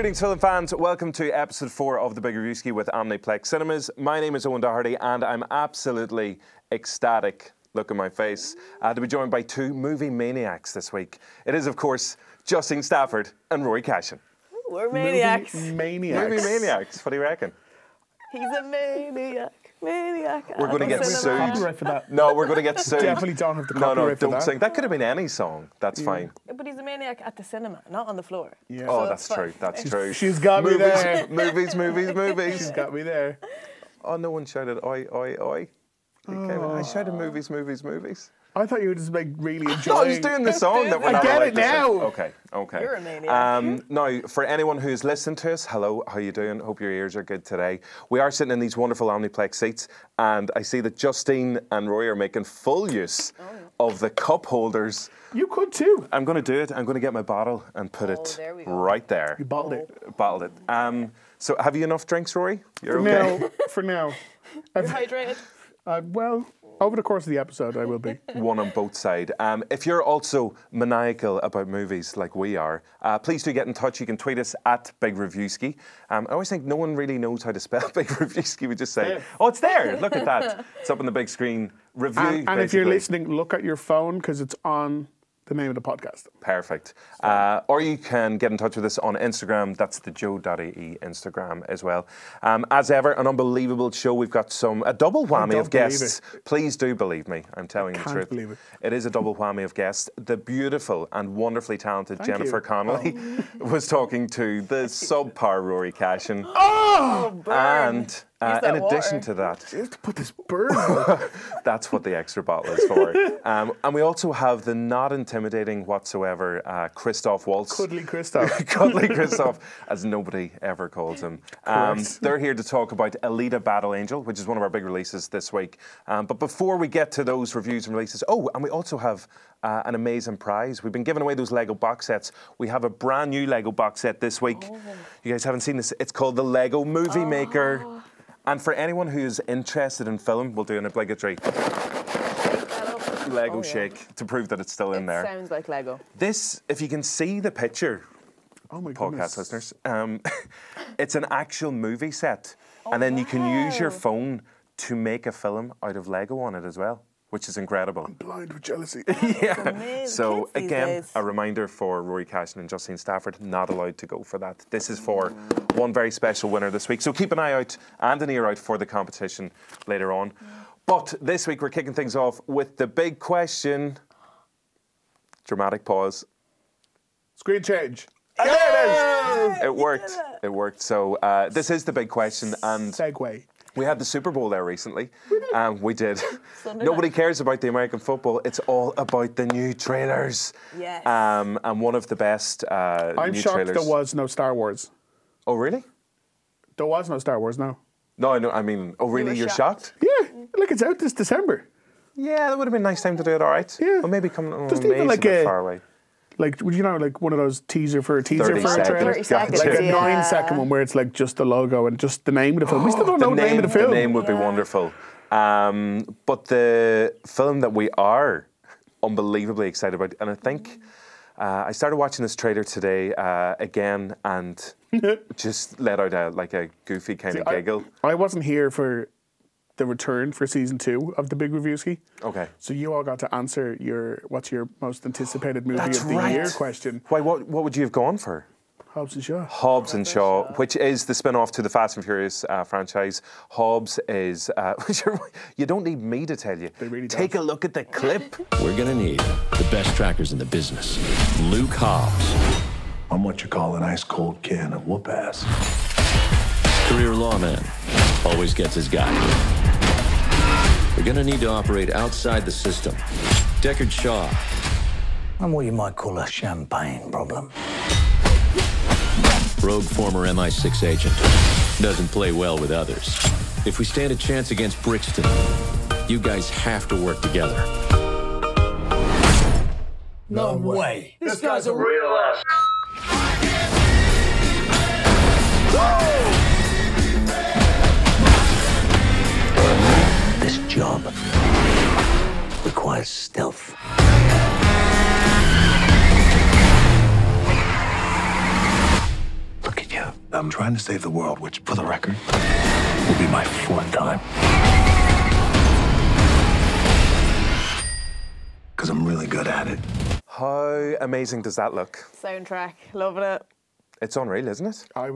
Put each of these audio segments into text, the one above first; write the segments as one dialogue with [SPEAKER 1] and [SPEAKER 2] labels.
[SPEAKER 1] Greetings, film fans. Welcome to episode 4 of the Big Reviewski with Omniplex Cinemas. My name is Eoghan Doherty, and I'm absolutely ecstatic, look at my face, to be joined by two movie maniacs this week. It is, of course, Justine Stafford and Rory Cashin.
[SPEAKER 2] We're maniacs.
[SPEAKER 1] Movie maniacs. What do you reckon?
[SPEAKER 2] He's a maniac.
[SPEAKER 1] We're going to get sued.
[SPEAKER 3] Copyright for that.
[SPEAKER 1] No, we're going to get sued.
[SPEAKER 3] Definitely don't have the copyright
[SPEAKER 1] No,
[SPEAKER 3] for
[SPEAKER 1] don't
[SPEAKER 3] that.
[SPEAKER 1] sing. That could have been any song. That's fine.
[SPEAKER 2] But he's a maniac at the cinema, not on the floor.
[SPEAKER 3] Yeah.
[SPEAKER 1] Oh,
[SPEAKER 2] So
[SPEAKER 1] that's
[SPEAKER 2] it's
[SPEAKER 1] true.
[SPEAKER 2] fine.
[SPEAKER 1] That's true.
[SPEAKER 3] She's got me there.
[SPEAKER 1] Movies.
[SPEAKER 3] She's got me there.
[SPEAKER 1] Oh, no one shouted oi, oi, oi. I shouted movies.
[SPEAKER 3] I thought you were just like really
[SPEAKER 1] No,
[SPEAKER 3] enjoying.
[SPEAKER 1] I was doing the song that we're
[SPEAKER 3] I
[SPEAKER 1] not
[SPEAKER 3] get
[SPEAKER 1] allowed
[SPEAKER 3] it
[SPEAKER 1] to sing.
[SPEAKER 3] now.
[SPEAKER 1] Okay.
[SPEAKER 2] You're a maniac.
[SPEAKER 1] Now, for anyone who's listened to us, hello, how you doing? Hope your ears are good today. We are sitting in these wonderful Omniplex seats, and I see that Justine and Rory are making full use of the cup holders.
[SPEAKER 3] You could too.
[SPEAKER 1] I'm going to do it. I'm going to get my bottle and put it
[SPEAKER 2] there we go.
[SPEAKER 1] right there.
[SPEAKER 3] You bottled it.
[SPEAKER 1] Bottled it. So, have you enough drinks, Rory? You're
[SPEAKER 3] For
[SPEAKER 1] okay?
[SPEAKER 3] now. For now.
[SPEAKER 2] You're hydrated.
[SPEAKER 3] Well, over the course of the episode, I will be.
[SPEAKER 1] One on both sides. If you're also maniacal about movies like we are, please do get in touch. You can tweet us at Big Reviewski. I always think no one really knows how to spell Big Reviewski. We just say, oh, it's there. Look at that. It's up on the big screen. Review.
[SPEAKER 3] And if you're listening, look at your phone because it's on the name of the podcast.
[SPEAKER 1] Perfect. Or you can get in touch with us on Instagram. That's the JOE.ie Instagram as well. As ever, an unbelievable show. We've got a double whammy of guests. Please do believe me. I'm telling you the truth.
[SPEAKER 3] Believe it.
[SPEAKER 1] It is a double whammy of guests. The beautiful and wonderfully talented
[SPEAKER 3] Thank
[SPEAKER 1] Jennifer
[SPEAKER 3] you.
[SPEAKER 1] Connelly was talking to the subpar Rory Cashin.
[SPEAKER 3] Oh!
[SPEAKER 1] And in addition to that,
[SPEAKER 3] You have to put this bird.
[SPEAKER 1] that's what the extra bottle is for. And we also have the not intimidating whatsoever Christoph Waltz.
[SPEAKER 3] Cuddly Christoph.
[SPEAKER 1] Cuddly Christoph, as nobody ever calls him. They're here to talk about Alita Battle Angel, which is one of our big releases this week. But before we get to those reviews and releases, and we also have an amazing prize. We've been giving away those LEGO box sets. We have a brand new LEGO box set this week. You guys haven't seen this. It's called the LEGO Movie Maker. And for anyone who's interested in film, we'll do an obligatory Lego shake to prove that it's still in there.
[SPEAKER 2] Sounds like Lego.
[SPEAKER 1] This, if you can see the picture,
[SPEAKER 3] Oh my
[SPEAKER 1] podcast
[SPEAKER 3] goodness.
[SPEAKER 1] listeners, it's an actual movie set. And then you can use your phone to make a film out of Lego on it as well, which is incredible.
[SPEAKER 3] Blind with jealousy.
[SPEAKER 1] Yeah.
[SPEAKER 2] Amazing.
[SPEAKER 1] So
[SPEAKER 2] Kids these
[SPEAKER 1] again,
[SPEAKER 2] days.
[SPEAKER 1] a reminder for Rory Cashin and Justine Stafford, not allowed to go for that. This is for one very special winner this week. So keep an eye out and an ear out for the competition later on. But this week we're kicking things off with the big question. Dramatic pause.
[SPEAKER 3] Screen change.
[SPEAKER 1] And there it is. It worked. It worked. So this is the big question, and
[SPEAKER 3] Segway.
[SPEAKER 1] we had the Super Bowl there recently. We did.
[SPEAKER 2] Sunday
[SPEAKER 1] Nobody
[SPEAKER 2] night.
[SPEAKER 1] cares about the American football. It's all about the new trailers.
[SPEAKER 2] Yes.
[SPEAKER 1] And one of the best
[SPEAKER 3] I'm
[SPEAKER 1] new
[SPEAKER 3] shocked
[SPEAKER 1] trailers.
[SPEAKER 3] there was no Star Wars.
[SPEAKER 1] Oh, really?
[SPEAKER 3] There was no Star Wars, no.
[SPEAKER 1] No, I mean, oh, really?
[SPEAKER 2] were
[SPEAKER 1] You're
[SPEAKER 2] shocked.
[SPEAKER 1] shocked?
[SPEAKER 3] Yeah, look, it's out this December.
[SPEAKER 1] Yeah, that would have been a nice time to do it, all right.
[SPEAKER 3] Yeah.
[SPEAKER 1] Or maybe come
[SPEAKER 3] Just
[SPEAKER 1] maybe
[SPEAKER 3] even like
[SPEAKER 1] a bit
[SPEAKER 3] a-
[SPEAKER 1] far away.
[SPEAKER 3] Like, would you know, like one of those teaser for a
[SPEAKER 1] 30
[SPEAKER 3] trailer?
[SPEAKER 1] seconds.
[SPEAKER 2] 30 seconds,
[SPEAKER 3] Like a
[SPEAKER 2] yeah.
[SPEAKER 3] 9-second one where it's like just the logo and just the name of the film. We still don't know the name of the film.
[SPEAKER 1] The name would be wonderful. But the film that we are unbelievably excited about, and I think I started watching this trailer today again and just let out a goofy kind of giggle.
[SPEAKER 3] I wasn't here for the return for season 2 of the Big Reviewski.
[SPEAKER 1] Okay.
[SPEAKER 3] So you all got to answer what's your most anticipated movie
[SPEAKER 1] That's
[SPEAKER 3] of the
[SPEAKER 1] right.
[SPEAKER 3] year question.
[SPEAKER 1] Why? What would you have gone for?
[SPEAKER 3] Hobbs and Shaw.
[SPEAKER 1] Hobbs and Shaw, which is the spin-off to the Fast and Furious franchise. Hobbs is... you don't need me to tell you.
[SPEAKER 3] They really
[SPEAKER 1] Take a look at the clip.
[SPEAKER 4] We're gonna need the best trackers in the business. Luke Hobbs,
[SPEAKER 5] I'm what you call an ice cold can of whoop ass.
[SPEAKER 4] career lawman, always gets his guy. We're gonna need to operate outside the system. Deckard Shaw,
[SPEAKER 6] I'm what you might call a champagne problem.
[SPEAKER 4] rogue former MI6 agent, doesn't play well with others. If we stand a chance against Brixton, you guys have to work together.
[SPEAKER 6] No way.
[SPEAKER 5] This guy's a real ass.
[SPEAKER 6] This job requires stealth. Look at you.
[SPEAKER 5] I'm trying to save the world, which, for the record, will be my 4th time. Because I'm really good at it.
[SPEAKER 1] How amazing does that look?
[SPEAKER 2] Soundtrack, loving it.
[SPEAKER 1] It's unreal, isn't it?
[SPEAKER 3] I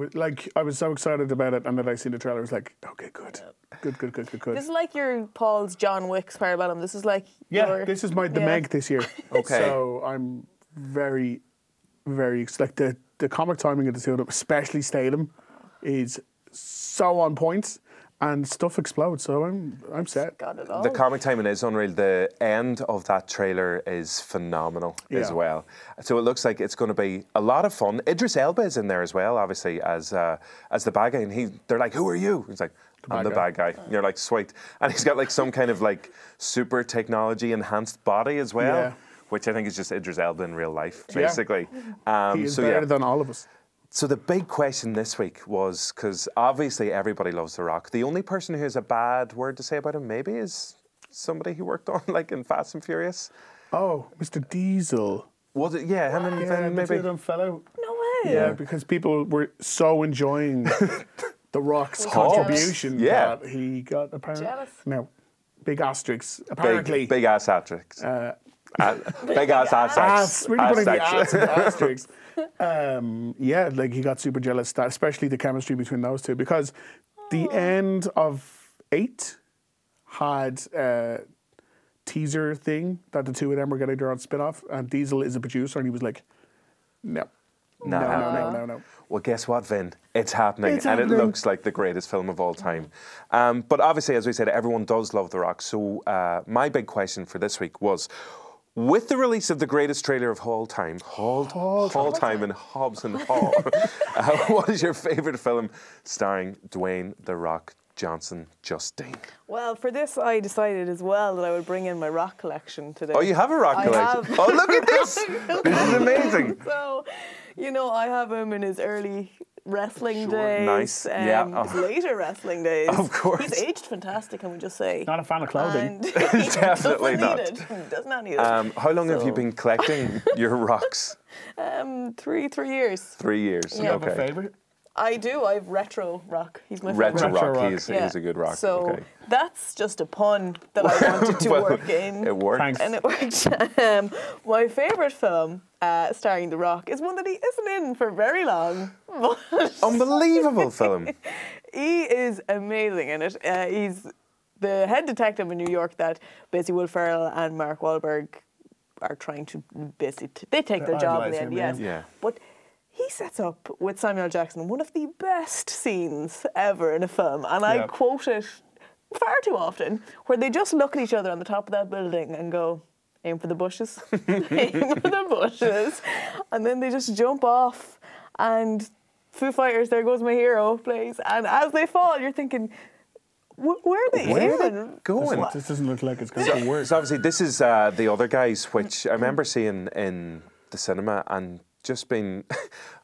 [SPEAKER 3] was so excited about it, and then I seen the trailer. I was like, okay, good. Good.
[SPEAKER 2] This is like your Paul's John Wick's Parabellum. This is like
[SPEAKER 3] This is the Meg this year.
[SPEAKER 1] Okay.
[SPEAKER 3] So I'm very, very like the comic timing of the two of them, especially Statham, is so on point. And stuff explodes, so I'm set.
[SPEAKER 2] Got it all.
[SPEAKER 1] The comic timing is unreal. The end of that trailer is phenomenal as well. So it looks like it's going to be a lot of fun. Idris Elba is in there as well, obviously, as the bad guy. And they're like, "Who are you?" He's like, "I'm the bad guy." And you're like, "Sweet." And he's got like some kind of like super technology enhanced body as well, which I think is just Idris Elba in real life, basically.
[SPEAKER 3] He is better than all of us.
[SPEAKER 1] So the big question this week was, because obviously everybody loves The Rock, the only person who has a bad word to say about him maybe is somebody who worked on like in Fast and Furious.
[SPEAKER 3] Oh, Mr. Diesel.
[SPEAKER 1] Was it? Yeah, him and Vin, maybe.
[SPEAKER 3] Them fell out.
[SPEAKER 2] No way.
[SPEAKER 3] Yeah, because people were so enjoying The Rock's contribution that he got apparently.
[SPEAKER 2] Jealous.
[SPEAKER 3] No, big asterisks. Apparently,
[SPEAKER 1] Big ass asterisks. Big ass asterisks.
[SPEAKER 3] Really putting the ass in the asterisks. Yeah, like he got super jealous, that especially the chemistry between those two, because the end of 8 had a teaser thing that the two of them were getting their own spin-off, and Diesel is a producer, and he was like, no. Well, guess what, Vin?
[SPEAKER 1] It's happening, and it looks like the greatest film of all time. But obviously, as we said, everyone does love The Rock. So my big question for this week was, with the release of the greatest trailer of all time, in Hobbs and Shaw, what is your favourite film starring Dwayne The Rock Johnson, Justine?
[SPEAKER 2] Well, for this, I decided as well that I would bring in my rock collection today.
[SPEAKER 1] Oh, you have a rock collection? Oh, look at this! This is amazing.
[SPEAKER 2] So, you know, I have him in his early wrestling days.
[SPEAKER 1] Nice.
[SPEAKER 2] His later wrestling days.
[SPEAKER 1] Of course.
[SPEAKER 2] He's aged fantastic, can we just say.
[SPEAKER 3] Not a fan of clothing.
[SPEAKER 1] Definitely not.
[SPEAKER 2] He does not need it.
[SPEAKER 1] How long have you been collecting your rocks?
[SPEAKER 2] 3 years.
[SPEAKER 1] 3 years,
[SPEAKER 2] Yeah.
[SPEAKER 1] okay.
[SPEAKER 3] Have a favourite?
[SPEAKER 2] I do. I have Retro Rock. He's my favourite.
[SPEAKER 1] Retro
[SPEAKER 3] Rock.
[SPEAKER 1] Rock, he's a good rock.
[SPEAKER 2] So
[SPEAKER 1] okay.
[SPEAKER 2] that's just a pun that I wanted to work in.
[SPEAKER 1] It worked.
[SPEAKER 3] Thanks.
[SPEAKER 2] And it worked. My favourite film starring The Rock is one that he isn't in for very long. But
[SPEAKER 1] Unbelievable film.
[SPEAKER 2] he is amazing in it. He's the head detective in New York that basically Will Ferrell and Mark Wahlberg are trying to basically... They take their job in the end, yes.
[SPEAKER 1] Yeah.
[SPEAKER 2] But he sets up with Samuel L. Jackson one of the best scenes ever in a film, and I quote it far too often, where they just look at each other on the top of that building and go, "Aim for the bushes, aim for the bushes," and then they just jump off, and Foo Fighters, "There Goes My Hero" plays, and as they fall, you're thinking, where are they aiming?
[SPEAKER 1] Going?
[SPEAKER 3] This doesn't look like it's going to work.
[SPEAKER 1] So obviously this is The Other Guys, which I remember seeing in the cinema and just being,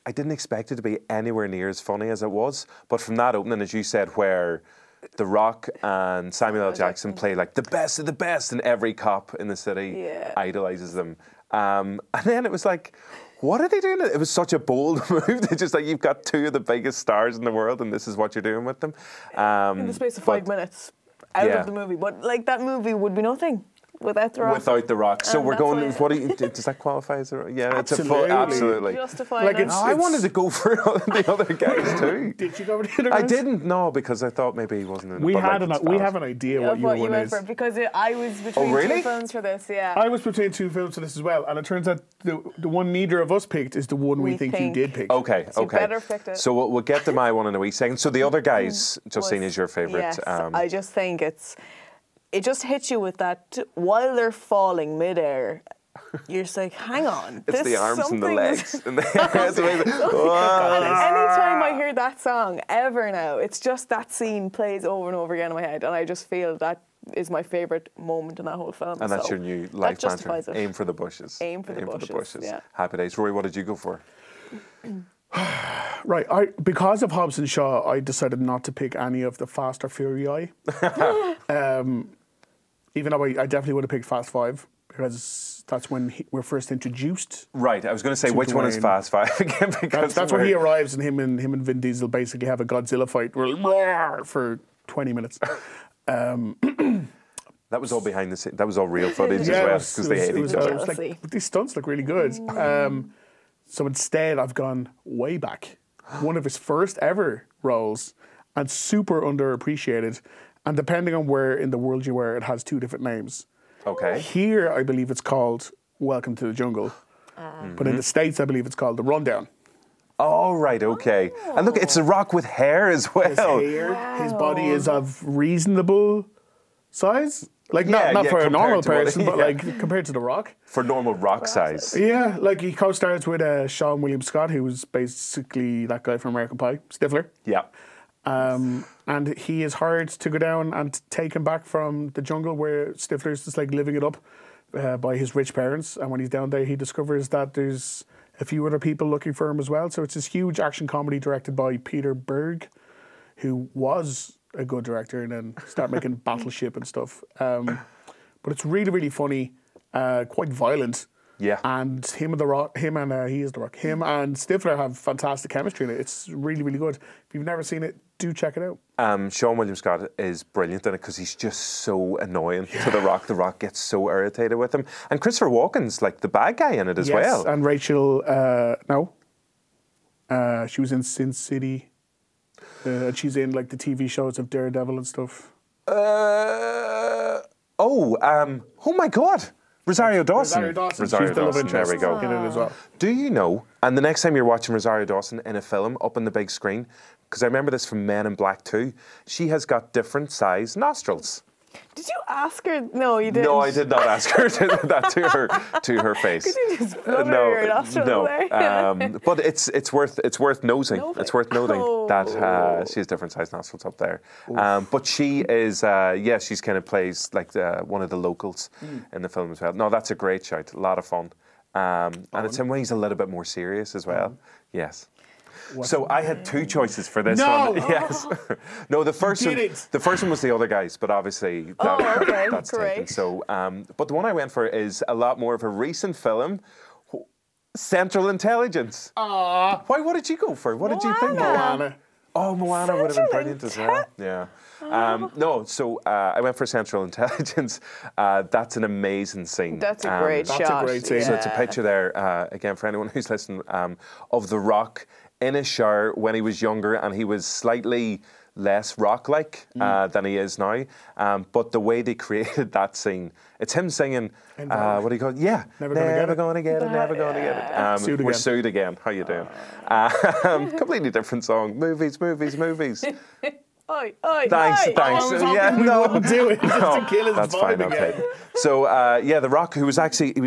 [SPEAKER 1] I didn't expect it to be anywhere near as funny as it was. But from that opening, as you said, where The Rock and Samuel L. Jackson play like the best of the best, and every cop in the city idolises them. And then it was like, what are they doing? It was such a bold move. They're just like, you've got 2 of the biggest stars in the world, and this is what you're doing with them.
[SPEAKER 2] In the space of 5 minutes out of the movie. But like that movie would be nothing without The Rock.
[SPEAKER 1] Without The Rock. So we're going, does that qualify as a... Yeah, it's a full... Absolutely.
[SPEAKER 2] Justifying
[SPEAKER 3] Like
[SPEAKER 2] it.
[SPEAKER 3] it's-
[SPEAKER 1] I wanted to go for the other guys too.
[SPEAKER 3] Did you go over the other
[SPEAKER 1] I
[SPEAKER 3] ones?
[SPEAKER 1] didn't, no, because I thought maybe he wasn't in it.
[SPEAKER 3] We
[SPEAKER 1] but,
[SPEAKER 3] had
[SPEAKER 1] like,
[SPEAKER 3] we have an idea
[SPEAKER 2] Of
[SPEAKER 3] what your
[SPEAKER 2] you
[SPEAKER 3] one
[SPEAKER 2] went
[SPEAKER 3] is.
[SPEAKER 2] for, because I was between
[SPEAKER 1] really?
[SPEAKER 2] 2 films for this,
[SPEAKER 3] I was between 2 films for this as well, and it turns out the one neither of us picked is the one we think you did pick.
[SPEAKER 1] Okay,
[SPEAKER 2] So you
[SPEAKER 1] okay.
[SPEAKER 2] better pick it.
[SPEAKER 1] So we'll get to my one in a wee second. So the other guys, Justine, is your favourite.
[SPEAKER 2] Yes, I just think it just hits you with that while they're falling midair. You're just like, hang on.
[SPEAKER 1] it's the arms and the legs. And it's amazing.
[SPEAKER 2] And anytime I hear that song ever now, it's just that scene plays over and over again in my head, and I just feel that is my favourite moment in that whole film.
[SPEAKER 1] And that's your new life mantra.
[SPEAKER 2] It.
[SPEAKER 1] Aim for the bushes.
[SPEAKER 2] Aim for the bushes. Yeah.
[SPEAKER 1] Happy days. Rory, what did you go for?
[SPEAKER 3] Right, because of Hobbs and Shaw, I decided not to pick any of the Fast or Fury. Even though I definitely would have picked Fast 5, because that's when we're first introduced.
[SPEAKER 1] Right, I was going to say, which
[SPEAKER 3] Dwayne.
[SPEAKER 1] one is Fast Five again? Because
[SPEAKER 3] That's when he arrives, and him and Vin Diesel basically have a Godzilla fight for 20 minutes.
[SPEAKER 1] That was all behind the scenes. That was all real footage as well, because they hate each other.
[SPEAKER 3] Like, these stunts look really good. So instead, I've gone way back. One of his first ever roles, and super underappreciated. And depending on where in the world you were, it has 2 different names.
[SPEAKER 1] Okay.
[SPEAKER 3] Here, I believe it's called Welcome to the Jungle. But in the States, I believe it's called The Rundown.
[SPEAKER 1] Oh, right, okay. And look, it's The Rock with hair as well.
[SPEAKER 3] His hair, his body is of reasonable size. Like, not for a normal person, but like compared to The Rock.
[SPEAKER 1] For normal Rock size.
[SPEAKER 3] Yeah, like he co-stars with Sean William Scott, who was basically that guy from American Pie, Stifler.
[SPEAKER 1] Yeah.
[SPEAKER 3] And he is hired to go down and take him back from the jungle where Stifler's just like living it up by his rich parents. And when he's down there, he discovers that there's a few other people looking for him as well. So it's this huge action comedy directed by Peter Berg, who was a good director and then started making Battleship and stuff. But it's really, really funny, quite violent.
[SPEAKER 1] Yeah.
[SPEAKER 3] And him and Stifler have fantastic chemistry in it. It's really, really good. If you've never seen it, do check it out.
[SPEAKER 1] Sean William Scott is brilliant in it because he's just so annoying to The Rock. The Rock gets so irritated with him. And Christopher Walken's like the bad guy in it as well.
[SPEAKER 3] And Rachel, she was in Sin City. And she's in like the TV shows of Daredevil and stuff.
[SPEAKER 1] Oh my God. Rosario Dawson.
[SPEAKER 3] She's the love interest
[SPEAKER 1] there we go.
[SPEAKER 3] in it as well.
[SPEAKER 1] Do you know, and the next time you're watching Rosario Dawson in a film up on the big screen, because I remember this from Men in Black 2, she has got different size nostrils.
[SPEAKER 2] Did you ask her? No, you didn't.
[SPEAKER 1] No, I did not ask her that to her face.
[SPEAKER 2] Could you just flutter your nostrils there?
[SPEAKER 1] But it's worth nosing. It's worth noting that she has different size nostrils up there. But she is she's kind of plays like one of the locals in the film as well. No, that's a great shout. A lot of fun. And it's in ways a little bit more serious as well. Yes. So I had 2 choices for this one. Yes. No, the first one was the other guys, but obviously that's taken. So, but the one I went for is a lot more of a recent film, Central Intelligence. Why? What did you go for? What did you think?
[SPEAKER 3] Moana.
[SPEAKER 1] Oh, Moana would have been brilliant as well. Yeah. I went for Central Intelligence. That's an amazing scene.
[SPEAKER 2] That's a great shot.
[SPEAKER 3] That's a great scene.
[SPEAKER 1] So it's a picture there, again, for anyone who's listening, of The Rock in a shower when he was younger, and he was slightly less rock-like than he is now. But the way they created that scene, it's him singing, what do you call it? Yeah. Never gonna get it, never gonna get it. We're sued again. How you doing? Completely different song. Movies.
[SPEAKER 2] Oi,
[SPEAKER 1] thanks.
[SPEAKER 3] Yeah, no, wouldn't do it just to kill his
[SPEAKER 1] that's
[SPEAKER 3] vibe
[SPEAKER 1] fine.
[SPEAKER 3] again.
[SPEAKER 1] Okay. So The Rock, who was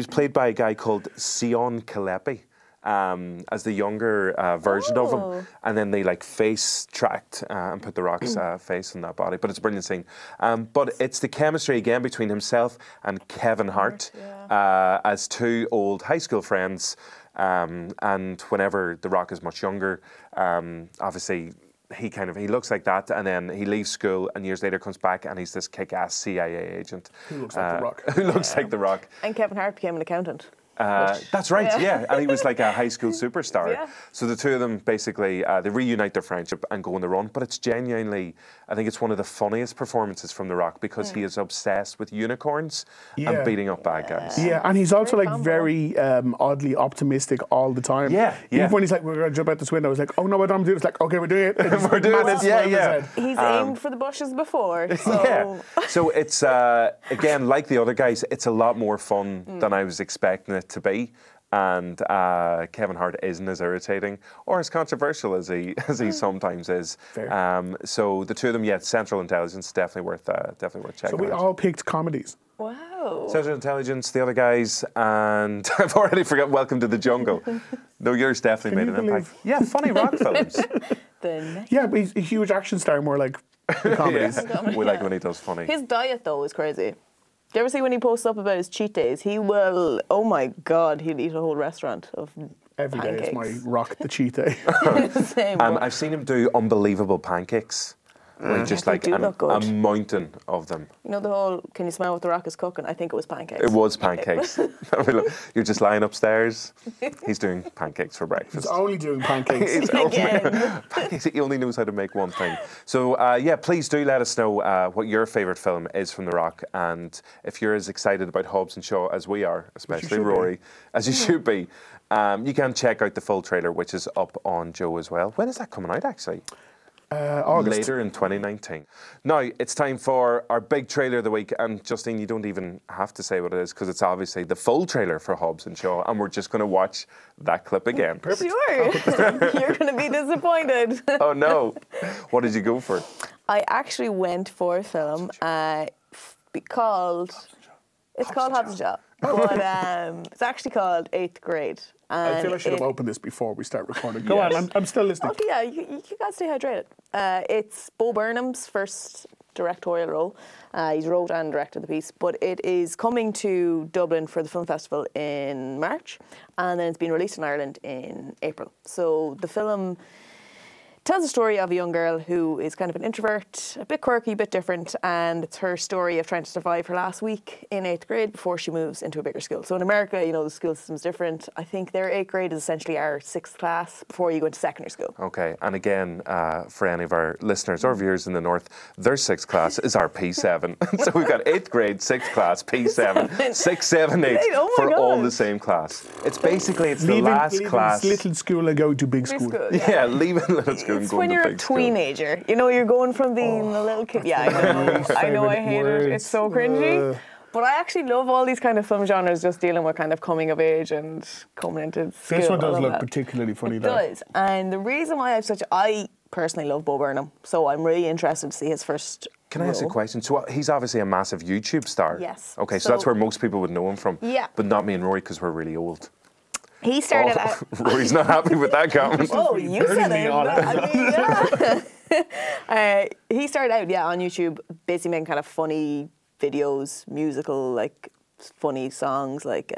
[SPEAKER 1] played by a guy called Sion Kalepi. As the younger version of him, and then they like face tracked and put The Rock's face on that body. But it's a brilliant scene. But it's the chemistry again between himself and Kevin Hart as 2 old high school friends. And whenever The Rock is much younger, obviously he looks like that, and then he leaves school, and years later comes back, and he's this kick-ass CIA agent
[SPEAKER 3] who looks like The Rock.
[SPEAKER 1] Who looks like The Rock.
[SPEAKER 2] And Kevin Hart became an accountant.
[SPEAKER 1] That's right, and he was like a high school superstar.
[SPEAKER 2] Yeah.
[SPEAKER 1] So the 2 of them basically, they reunite their friendship and go on the run, but it's genuinely, I think it's one of the funniest performances from The Rock because he is obsessed with unicorns and beating up bad guys.
[SPEAKER 3] Yeah, and he's also like very oddly optimistic all the time.
[SPEAKER 1] Yeah.
[SPEAKER 3] Even when he's like, we're going to jump out this window, it's like, oh no, I don't do it. It's like, okay, we're doing it.
[SPEAKER 1] We're doing it, yeah.
[SPEAKER 2] He's aimed for the bushes before, so...
[SPEAKER 1] Yeah, so it's, again, like the other guys, it's a lot more fun than I was expecting it to be. And Kevin Hart isn't as irritating or as controversial as he sometimes is. So the 2 of them, Central Intelligence, definitely worth checking out.
[SPEAKER 3] So we all picked comedies.
[SPEAKER 2] Wow.
[SPEAKER 1] Central Intelligence, the other guys, and I've already forgotten Welcome to the Jungle. No, yours definitely made an impact. Yeah, funny rock films.
[SPEAKER 3] Yeah, but he's a huge action star, more like the comedies.
[SPEAKER 1] We like when he does funny.
[SPEAKER 2] His diet, though, is crazy. Do you ever see when he posts up about his cheat days? He will, oh my God, he'll eat a whole restaurant of
[SPEAKER 3] Every
[SPEAKER 2] pancakes.
[SPEAKER 3] day is my Rock the cheat day.
[SPEAKER 2] Same.
[SPEAKER 1] I've seen him do unbelievable pancakes. Like just like a mountain of them.
[SPEAKER 2] You know the whole, can you smell what The Rock is cooking? I think it was pancakes.
[SPEAKER 1] It was pancakes. You're just lying upstairs. He's doing pancakes for breakfast.
[SPEAKER 3] He's only doing pancakes.
[SPEAKER 1] Pancakes. He only knows how to make one thing. So yeah, please do let us know what your favourite film is from The Rock, and if you're as excited about Hobbs and Shaw as we are, especially Rory, as you should be. You can check out the full trailer, which is up on Joe as well. When is that coming out, actually?
[SPEAKER 3] August.
[SPEAKER 1] Later in 2019. Now, it's time for our big trailer of the week. And Justine, you don't even have to say what it is, because it's obviously the full trailer for Hobbs and Shaw. And we're just going to watch that clip again.
[SPEAKER 2] Perfect. Sure. You're going to be disappointed.
[SPEAKER 1] Oh, no. What did you go for?
[SPEAKER 2] I actually went for a film called Hobbs and Shaw. But it's actually called 8th Grade.
[SPEAKER 3] I feel I should have opened this before we start recording. Go on, I'm still listening.
[SPEAKER 2] Okay, yeah, you got to stay hydrated. It's Bo Burnham's first directorial role. He's wrote and directed the piece, but it is coming to Dublin for the film festival in March, and then it's been released in Ireland in April. So the film tells the story of a young girl who is kind of an introvert, a bit quirky, a bit different, and it's her story of trying to survive her last week in 8th grade before she moves into a bigger school. So in America, you know, the school system's different. I think their 8th grade is essentially our 6th class before you go into secondary school. Okay,
[SPEAKER 1] and again, for any of our listeners or viewers in the north, their 6th class is our P7. So we've got 8th grade, 6th class, P7, 6, 7, 8 for all the same class. It's basically, the last class.
[SPEAKER 3] Little school and go to big school.
[SPEAKER 1] Yeah, leaving little school.
[SPEAKER 2] It's when you're a teenager. You know, you're going from being a little kid. Yeah, I know, I hate it. It's so cringy. But I actually love all these kind of film genres, just dealing with kind of coming of age and coming into school.
[SPEAKER 3] This one does look particularly funny, though.
[SPEAKER 2] It does. And the reason why I personally love Bo Burnham, so I'm really interested to see his first
[SPEAKER 1] Can I ask a question? So he's obviously a massive YouTube star.
[SPEAKER 2] Yes.
[SPEAKER 1] Okay, so that's where most people would know him from.
[SPEAKER 2] Yeah.
[SPEAKER 1] But not me and Rory, because we're really old.
[SPEAKER 2] He started out...
[SPEAKER 1] Rory's not happy with that comment.
[SPEAKER 2] Oh, you said it. He started out, on YouTube, basically making kind of funny videos, musical, like funny songs, like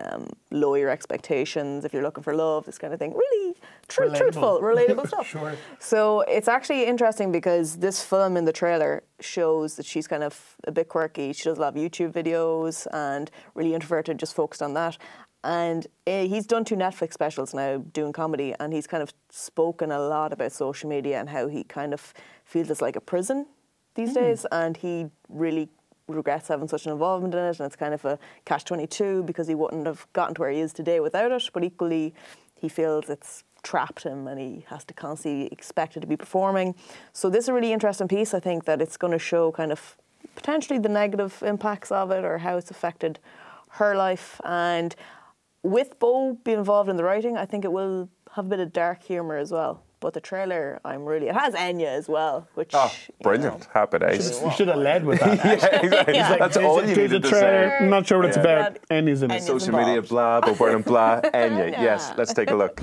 [SPEAKER 2] Lower Your Expectations, If You're Looking for Love, this kind of thing. Really truthful, relatable stuff.
[SPEAKER 3] Sure.
[SPEAKER 2] So it's actually interesting because this film in the trailer shows that she's kind of a bit quirky. She does a lot of YouTube videos and really introverted, just focused on that. And he's done 2 Netflix specials now doing comedy, and he's kind of spoken a lot about social media and how he kind of feels it's like a prison these days, and he really regrets having such an involvement in it, and it's kind of a catch-22 because he wouldn't have gotten to where he is today without it, but equally he feels it's trapped him and he has to constantly expect it to be performing. So this is a really interesting piece. I think that it's going to show kind of potentially the negative impacts of it or how it's affected her life. And with Bo being involved in the writing, I think it will have a bit of dark humour as well. But the trailer, it has Enya as well, which...
[SPEAKER 1] Oh, brilliant. Happy days.
[SPEAKER 3] You should have led with that.
[SPEAKER 1] Exactly. That's all you needed to say.
[SPEAKER 3] I'm not sure what it's about. Enya's in it.
[SPEAKER 1] Social media, blah, Bo Burnham, blah, Enya. Yes, let's take a look.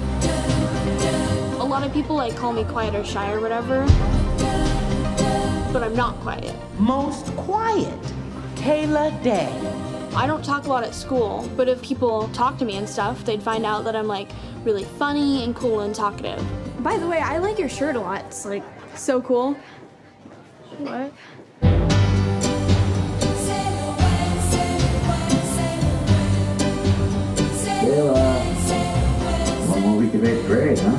[SPEAKER 7] A lot of people call me quiet or shy or whatever, but I'm not quiet.
[SPEAKER 8] Most quiet, Kayla Day.
[SPEAKER 7] I don't talk a lot at school, but if people talk to me and stuff, they'd find out that I'm really funny and cool and talkative. By the way, I like your shirt a lot. It's so cool. What?
[SPEAKER 9] One more week of 8th grade, huh?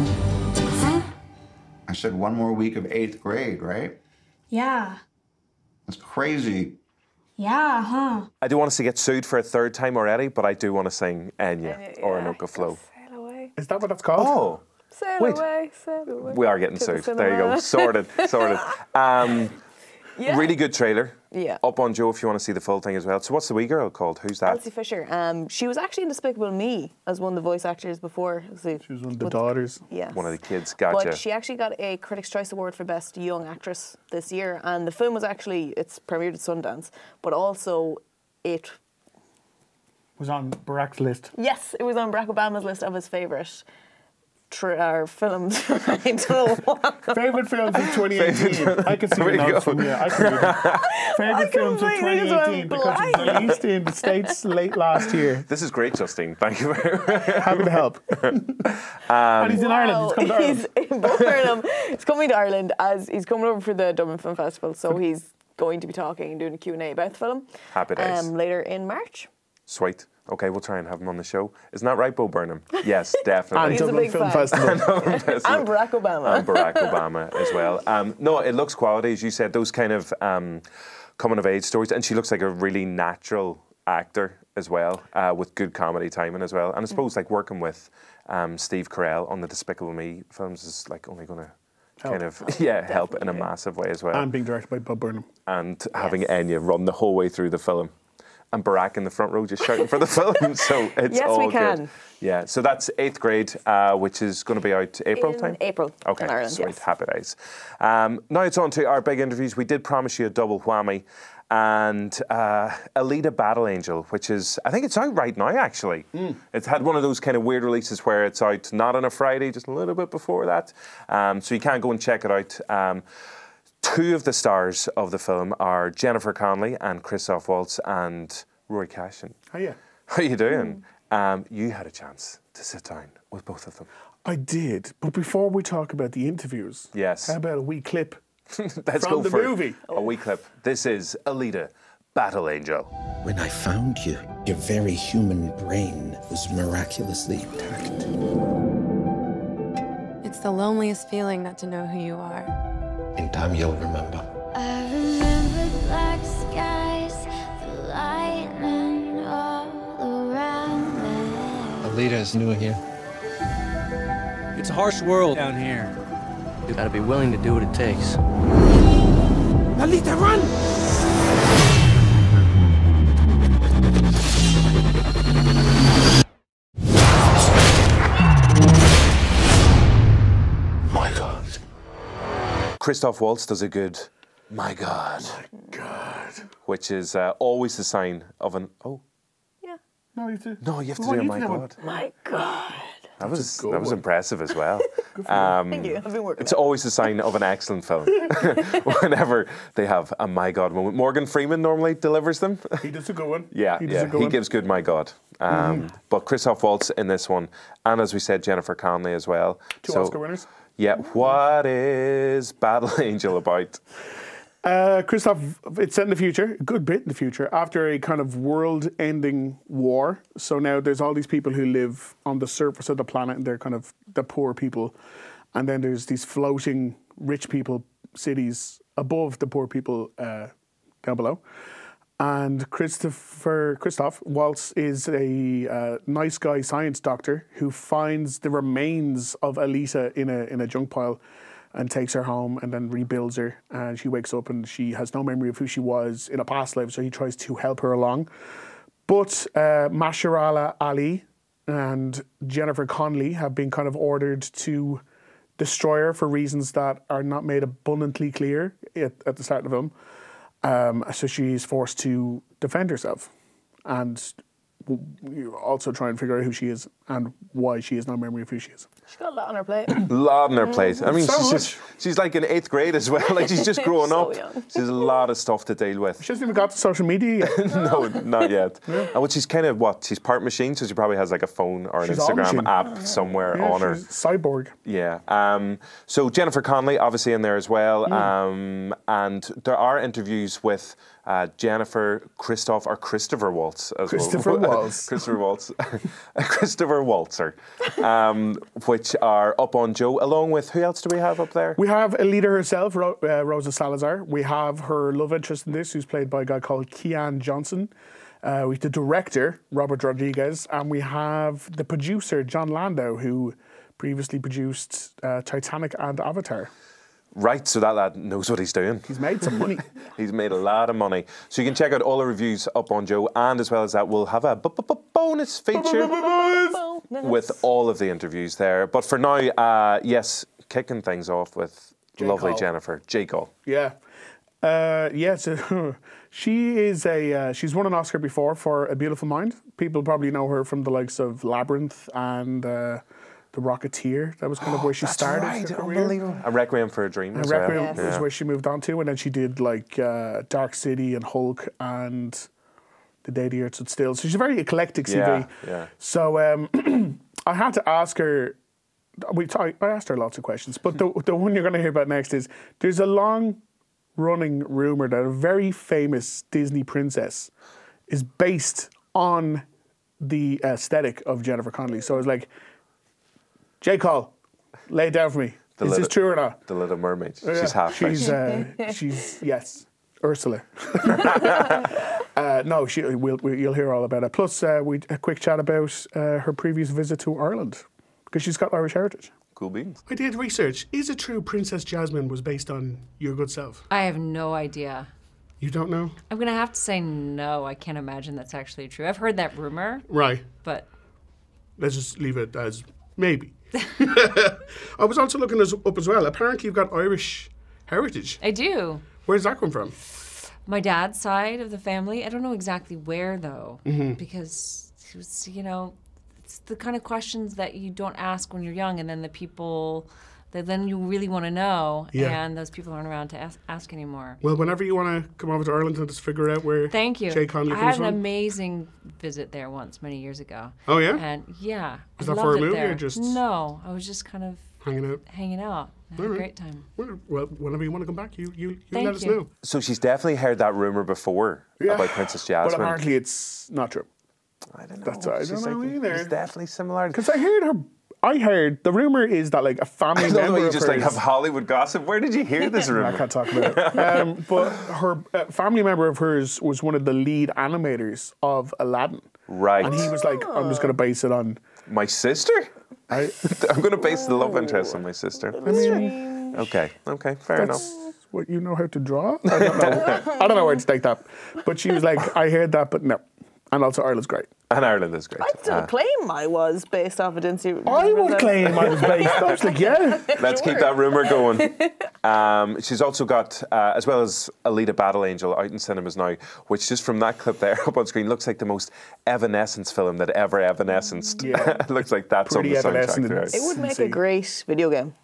[SPEAKER 7] Huh?
[SPEAKER 9] I said 1 more week of 8th grade, right?
[SPEAKER 7] Yeah.
[SPEAKER 9] That's crazy.
[SPEAKER 7] Yeah, huh?
[SPEAKER 1] I do want us to get sued for a 3rd time already, but I do want to sing Enya or Anoka Flow.
[SPEAKER 2] Sail away.
[SPEAKER 3] Is that what that's called?
[SPEAKER 1] Oh.
[SPEAKER 2] Sail away, sail away.
[SPEAKER 1] We are getting sued. There you go. Sorted. Really good trailer.
[SPEAKER 2] Yeah.
[SPEAKER 1] Up on Joe if you want to see the full thing as well. So what's the wee girl called? Who's that?
[SPEAKER 2] Elsie Fisher. She was actually in Despicable Me as one of the voice actors before.
[SPEAKER 3] She was one of the daughters.
[SPEAKER 2] Yes.
[SPEAKER 1] One of the kids. Gotcha.
[SPEAKER 2] But she actually got a Critics' Choice Award for Best Young Actress this year. And the film was it's premiered at Sundance, but also it
[SPEAKER 3] was on Barack's list.
[SPEAKER 2] Yes, it was on Barack Obama's list of his favourite our films. I don't know what.
[SPEAKER 3] Favourite films of 2018. I can see the notes from here. I can do that. Favourite films of 2018 because it was released in the States late last year.
[SPEAKER 1] This is great, Justine. Thank you very much.
[SPEAKER 3] Happy to help. And he's in Ireland. He's coming to Ireland.
[SPEAKER 2] He's in Burnham. He's coming to Ireland as he's coming over for the Dublin Film Festival. So he's going to be talking and doing a Q&A about the film.
[SPEAKER 1] Happy days.
[SPEAKER 2] Later in March.
[SPEAKER 1] Sweet. Okay, we'll try and have him on the show. Isn't that right, Bo Burnham? Yes, definitely.
[SPEAKER 3] And Dublin Film Festival.
[SPEAKER 2] And Barack Obama.
[SPEAKER 1] And Barack Obama as well. No, it looks quality, as you said, those kind of coming-of-age stories. And she looks like a really natural actor as well, with good comedy timing as well. And I suppose like working with Steve Carell on the Despicable Me films is like only going to kind of help in a massive way as well.
[SPEAKER 3] And being directed by Bob Burnham.
[SPEAKER 1] And having Enya run the whole way through the film. And Barack in the front row just shouting for the film. So it's all good.
[SPEAKER 2] Yes, we can.
[SPEAKER 1] Yeah, so that's 8th grade, which is going to be out April time?
[SPEAKER 2] April.
[SPEAKER 1] Okay,
[SPEAKER 2] in Ireland,
[SPEAKER 1] sweet.
[SPEAKER 2] yes.
[SPEAKER 1] Happy days. Now it's on to our big interviews. We did promise you a double whammy. And Alita Battle Angel, which is, I think it's out right now, actually. It's had one of those kind of weird releases where it's out not on a Friday, just a little bit before that. So you can go and check it out. Two of the stars of the film are Jennifer Connelly and Christoph Waltz and Rory Cashin.
[SPEAKER 3] Oh, yeah.
[SPEAKER 1] How are you doing? You had a chance to sit down with both of them.
[SPEAKER 3] I did. But before we talk about the interviews,
[SPEAKER 1] yes,
[SPEAKER 3] how about a wee clip
[SPEAKER 1] Let's
[SPEAKER 3] from
[SPEAKER 1] go
[SPEAKER 3] the
[SPEAKER 1] for
[SPEAKER 3] movie?
[SPEAKER 1] A wee clip. This is Alita Battle Angel.
[SPEAKER 10] When I found you, your very human brain was miraculously intact.
[SPEAKER 11] It's the loneliest feeling not to know who you are.
[SPEAKER 10] In time, you'll remember.
[SPEAKER 12] I remember black skies, the lightning all around me.
[SPEAKER 13] Alita is new here. It's a harsh world down here. You gotta be willing to do what it takes.
[SPEAKER 10] Alita, run!
[SPEAKER 5] My God.
[SPEAKER 1] Christoph Waltz does a good, my God.
[SPEAKER 3] My God.
[SPEAKER 1] Which is always the sign of an,
[SPEAKER 2] Yeah.
[SPEAKER 3] No, you have to.
[SPEAKER 1] No, you have to do a my God.
[SPEAKER 2] My God.
[SPEAKER 1] That was impressive as well.
[SPEAKER 2] Thank you. I've been working.
[SPEAKER 1] It's always a sign of an excellent film. Whenever they have a my God moment. Morgan Freeman normally delivers them.
[SPEAKER 3] He does a good one.
[SPEAKER 1] Yeah, he gives good my God. But Christoph Waltz in this one, and as we said, Jennifer Connelly as well.
[SPEAKER 3] Two Oscar winners.
[SPEAKER 1] Yeah, what is Battle Angel about?
[SPEAKER 3] Christoph, it's set in the future, a good bit in the future, after a kind of world-ending war. So now there's all these people who live on the surface of the planet, and they're kind of the poor people. And then there's these floating rich people cities above the poor people down below. And Christoph Waltz is a nice guy science doctor who finds the remains of Alita in a junk pile and takes her home and then rebuilds her. And she wakes up and she has no memory of who she was in a past life, so he tries to help her along. But Mahershala Ali and Jennifer Connelly have been kind of ordered to destroy her for reasons that are not made abundantly clear at the start of the film. So she's forced to defend herself and also try and figure out who she is and why she has no memory of who she is.
[SPEAKER 2] She's got a lot on her plate.
[SPEAKER 1] Lot on her plate. I mean,
[SPEAKER 3] So
[SPEAKER 1] she's like in 8th grade as well. Like she's just growing
[SPEAKER 2] So
[SPEAKER 1] up.
[SPEAKER 2] young.
[SPEAKER 1] She's a lot of stuff to deal with.
[SPEAKER 3] She hasn't even got to social media yet.
[SPEAKER 1] No, not yet. And what she's kind of she's part machine, so she probably has like a phone or an
[SPEAKER 3] She's all
[SPEAKER 1] Instagram
[SPEAKER 3] machine.
[SPEAKER 1] app somewhere on her.
[SPEAKER 3] She's cyborg.
[SPEAKER 1] Yeah. So Jennifer Connelly, obviously in there as well. And there are interviews with Jennifer, Christoph, or Christopher Waltz as
[SPEAKER 3] Christopher
[SPEAKER 1] well.
[SPEAKER 3] Waltz.
[SPEAKER 1] Christopher Waltz. Christopher Waltzer, which are up on Joe, along with, who else do we have up there?
[SPEAKER 3] We have Alita herself, Rosa Salazar. We have her love interest in this, who's played by a guy called Eoghan Johnson. We have the director, Robert Rodriguez, and we have the producer, John Landau, who previously produced Titanic and Avatar.
[SPEAKER 1] Right, so that lad knows what he's doing.
[SPEAKER 3] He's made some money.
[SPEAKER 1] He's made a lot of money. So you can check out all the reviews up on Joe, and as well as that, we'll have a bonus feature with all of the interviews there. But for now, yes, kicking things off with lovely
[SPEAKER 3] Cole.
[SPEAKER 1] Jennifer, J. Cole.
[SPEAKER 3] Yeah. So she is she's won an Oscar before for A Beautiful Mind. People probably know her from the likes of Labyrinth and The Rocketeer. That was kind of where she started her career.
[SPEAKER 1] Unbelievable. A Requiem for a Dream as well.
[SPEAKER 3] Requiem was where she moved on to, and then she did like Dark City and Hulk and The Day the Earth Stood Still. So she's a very eclectic CV.
[SPEAKER 1] Yeah.
[SPEAKER 3] So I had to ask her. I asked her lots of questions, but the one you're going to hear about next is there's a long-running rumor that a very famous Disney princess is based on the aesthetic of Jennifer Connelly. So I was like, J. Cole, lay it down for me. Is this true or not?
[SPEAKER 1] The Little Mermaid. She's half.
[SPEAKER 3] She's yes, Ursula. No, you'll hear all about it. Plus, we a quick chat about her previous visit to Ireland because she's got Irish heritage.
[SPEAKER 1] Cool beans.
[SPEAKER 3] I did research. Is it true Princess Jasmine was based on Your Good Self?
[SPEAKER 14] I have no idea.
[SPEAKER 3] You don't know?
[SPEAKER 14] I'm going to have to say no. I can't imagine that's actually true. I've heard that rumor.
[SPEAKER 3] Right.
[SPEAKER 14] But
[SPEAKER 3] let's just leave it as maybe. I was also looking this up as well. Apparently you've got Irish heritage.
[SPEAKER 14] I do.
[SPEAKER 3] Where does that come from?
[SPEAKER 14] My dad's side of the family. I don't know exactly where, though, because, it was, it's the kind of questions that you don't ask when you're young, and then the people that then you really want to know, and those people aren't around to ask anymore.
[SPEAKER 3] Well, whenever you want to come over to Ireland and just figure out where
[SPEAKER 14] Thank you.
[SPEAKER 3] Jay Connelly
[SPEAKER 14] I
[SPEAKER 3] comes
[SPEAKER 14] had an
[SPEAKER 3] from.
[SPEAKER 14] amazing visit there once, many years ago.
[SPEAKER 3] Oh, yeah?
[SPEAKER 14] And, yeah.
[SPEAKER 3] Was
[SPEAKER 14] I
[SPEAKER 3] that for a
[SPEAKER 14] loved it
[SPEAKER 3] movie
[SPEAKER 14] there.
[SPEAKER 3] or just...
[SPEAKER 14] No, I was just kind of...
[SPEAKER 3] Hanging out.
[SPEAKER 14] I had a great time.
[SPEAKER 3] Well, whenever you want to come back, you
[SPEAKER 14] Thank
[SPEAKER 3] let us know.
[SPEAKER 1] So she's definitely heard that rumour before about Princess Jasmine.
[SPEAKER 3] But apparently it's not true.
[SPEAKER 1] I don't know.
[SPEAKER 3] I don't know either.
[SPEAKER 1] There's definitely similarity.
[SPEAKER 3] Because I heard the rumor is that like a family member
[SPEAKER 1] of hers. You just
[SPEAKER 3] hers,
[SPEAKER 1] have Hollywood gossip. Where did you hear this rumor?
[SPEAKER 3] I can't talk about it. But her family member of hers was one of the lead animators of Aladdin.
[SPEAKER 1] Right.
[SPEAKER 3] And he was like, I'm just going to base it on...
[SPEAKER 1] My sister? I'm going to base the love interest on my sister.
[SPEAKER 3] I mean...
[SPEAKER 1] Okay, fair enough.
[SPEAKER 3] What, you know how to draw? I don't know. I don't know where to take that. But she was like, I heard that, but no. And also Ireland's great.
[SPEAKER 1] And Ireland is great.
[SPEAKER 2] I'd still claim I was based off it.
[SPEAKER 3] I would claim I was based. I was like, yeah.
[SPEAKER 1] Let's keep that rumour going. She's also got, as well as Alita Battle Angel out in cinemas now, which just from that clip there up on screen looks like the most Evanescence film that ever evanescenced. Yeah. It looks like that's
[SPEAKER 3] Pretty
[SPEAKER 1] on the soundtrack throughout.
[SPEAKER 2] It would make a great video game.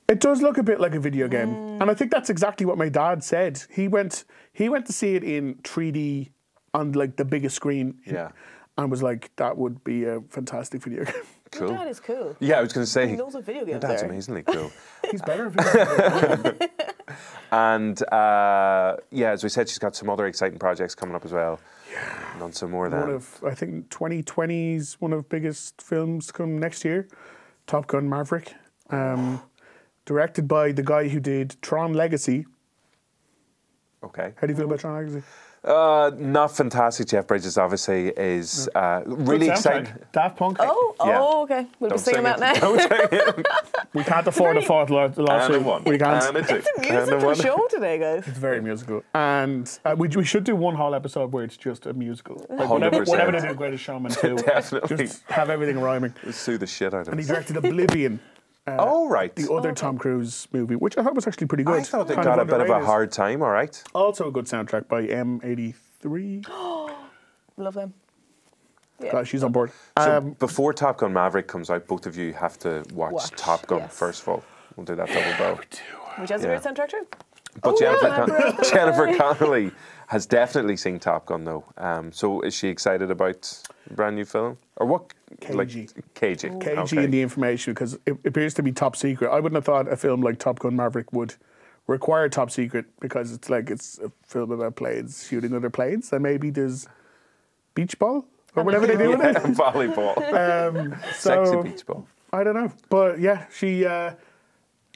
[SPEAKER 3] It does look a bit like a video game. And I think that's exactly what my dad said. He went to see it in 3D on like the biggest screen.
[SPEAKER 1] Yeah.
[SPEAKER 3] And was like, that would be a fantastic video game.
[SPEAKER 1] Cool.
[SPEAKER 2] Your dad is cool.
[SPEAKER 1] Yeah, I was going to say.
[SPEAKER 2] He knows what video games
[SPEAKER 1] Your dad's
[SPEAKER 2] are.
[SPEAKER 1] amazingly cool.
[SPEAKER 3] He's better at video games.
[SPEAKER 1] And as we said, she's got some other exciting projects coming up as well. Yeah. And on some more
[SPEAKER 3] One of, I think 2020's one of the biggest films to come next year. Top Gun Maverick. Directed by the guy who did Tron Legacy.
[SPEAKER 1] Okay.
[SPEAKER 3] How do you feel about Tron Legacy?
[SPEAKER 1] Not fantastic. Jeff Bridges obviously is really exciting.
[SPEAKER 3] Daft Punk.
[SPEAKER 2] Okay. We'll be singing that now.
[SPEAKER 1] Don't sing it.
[SPEAKER 3] We can't afford a fourth lawsuit. We can't.
[SPEAKER 2] It's a musical show today, guys.
[SPEAKER 3] It's very musical. And we should do one whole episode where it's just a musical. Like
[SPEAKER 1] 100%.
[SPEAKER 3] whatever they do Greatest Showman 2.
[SPEAKER 1] Definitely.
[SPEAKER 3] Just have everything rhyming.
[SPEAKER 1] Sue the shit out of
[SPEAKER 3] And he
[SPEAKER 1] us.
[SPEAKER 3] directed Oblivion.
[SPEAKER 1] Right.
[SPEAKER 3] The other Tom Cruise movie, which I thought was actually pretty good.
[SPEAKER 1] I thought they
[SPEAKER 3] Kind
[SPEAKER 1] got a bit of a
[SPEAKER 3] underrated.
[SPEAKER 1] hard time, all right.
[SPEAKER 3] Also a good soundtrack by M83.
[SPEAKER 2] Love them.
[SPEAKER 3] God, she's on board.
[SPEAKER 1] So before Top Gun Maverick comes out, both of you have to watch Top Gun first of all. We'll do that double bow.
[SPEAKER 2] Which has a great soundtrack too.
[SPEAKER 1] But Jennifer Connelly has definitely seen Top Gun though. So is she excited about a brand new film? Or what?
[SPEAKER 3] KG.
[SPEAKER 1] KG.
[SPEAKER 3] KG in the information, because it appears to be top secret. I wouldn't have thought a film like Top Gun Maverick would require top secret, because it's a film about planes shooting other planes, and maybe there's beach ball or whatever they do with it.
[SPEAKER 1] Volleyball. Sexy beach ball.
[SPEAKER 3] I don't know. But yeah, she,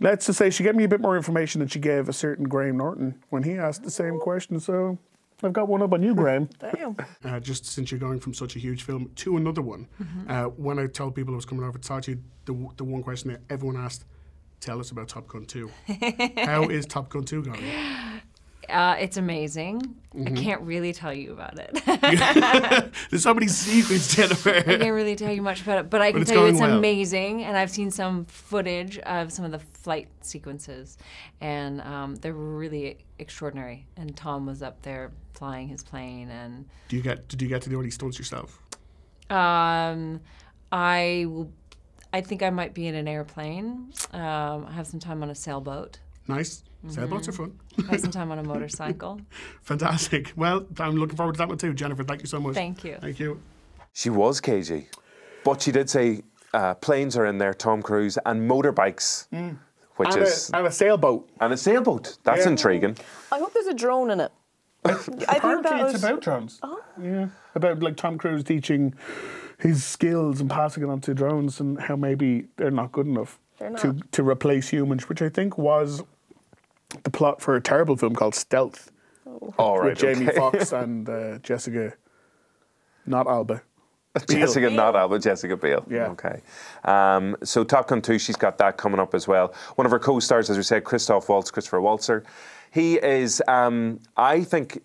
[SPEAKER 3] let's just say she gave me a bit more information than she gave a certain Graham Norton when he asked the same question. So I've got one up on you, Graham.
[SPEAKER 2] Damn.
[SPEAKER 3] Just since you're going from such a huge film to another one, when I told people I was coming over to talk to you, the one question that everyone asked, tell us about Top Gun 2. How is Top Gun 2 going?
[SPEAKER 14] It's amazing. I can't really tell you about it.
[SPEAKER 3] There's so many secrets, Jennifer.
[SPEAKER 14] I can't really tell you much about it, but I can tell you it's amazing, and I've seen some footage of some of the flight sequences, and they're really extraordinary. And Tom was up there flying his plane, and did you get to do any stunts yourself? I think I might be in an airplane. I have some time on a sailboat.
[SPEAKER 3] Nice. Sailboats are fun.
[SPEAKER 14] I have some time on a motorcycle.
[SPEAKER 3] Fantastic. Well, I'm looking forward to that one too. Jennifer, thank you so much.
[SPEAKER 14] Thank you.
[SPEAKER 3] Thank you.
[SPEAKER 1] She was cagey, but she did say planes are in there, Tom Cruise, and motorbikes, which
[SPEAKER 3] and
[SPEAKER 1] is...
[SPEAKER 3] And a sailboat.
[SPEAKER 1] And a sailboat. That's intriguing.
[SPEAKER 2] I hope there's a drone in it.
[SPEAKER 3] Apparently it's about drones. Oh. Yeah. About like Tom Cruise teaching his skills and passing it on to drones and how maybe they're not good enough to replace humans, which I think was the plot for a terrible film called Stealth.
[SPEAKER 1] Oh, right,
[SPEAKER 3] with Jamie Foxx and Jessica, not Alba.
[SPEAKER 1] Jessica, not Alba, Jessica Biel.
[SPEAKER 3] Yeah.
[SPEAKER 1] Okay. So Top Gun 2, she's got that coming up as well. One of her co-stars, as we said, Christoph Waltz, Christopher Waltzer. He is, I think,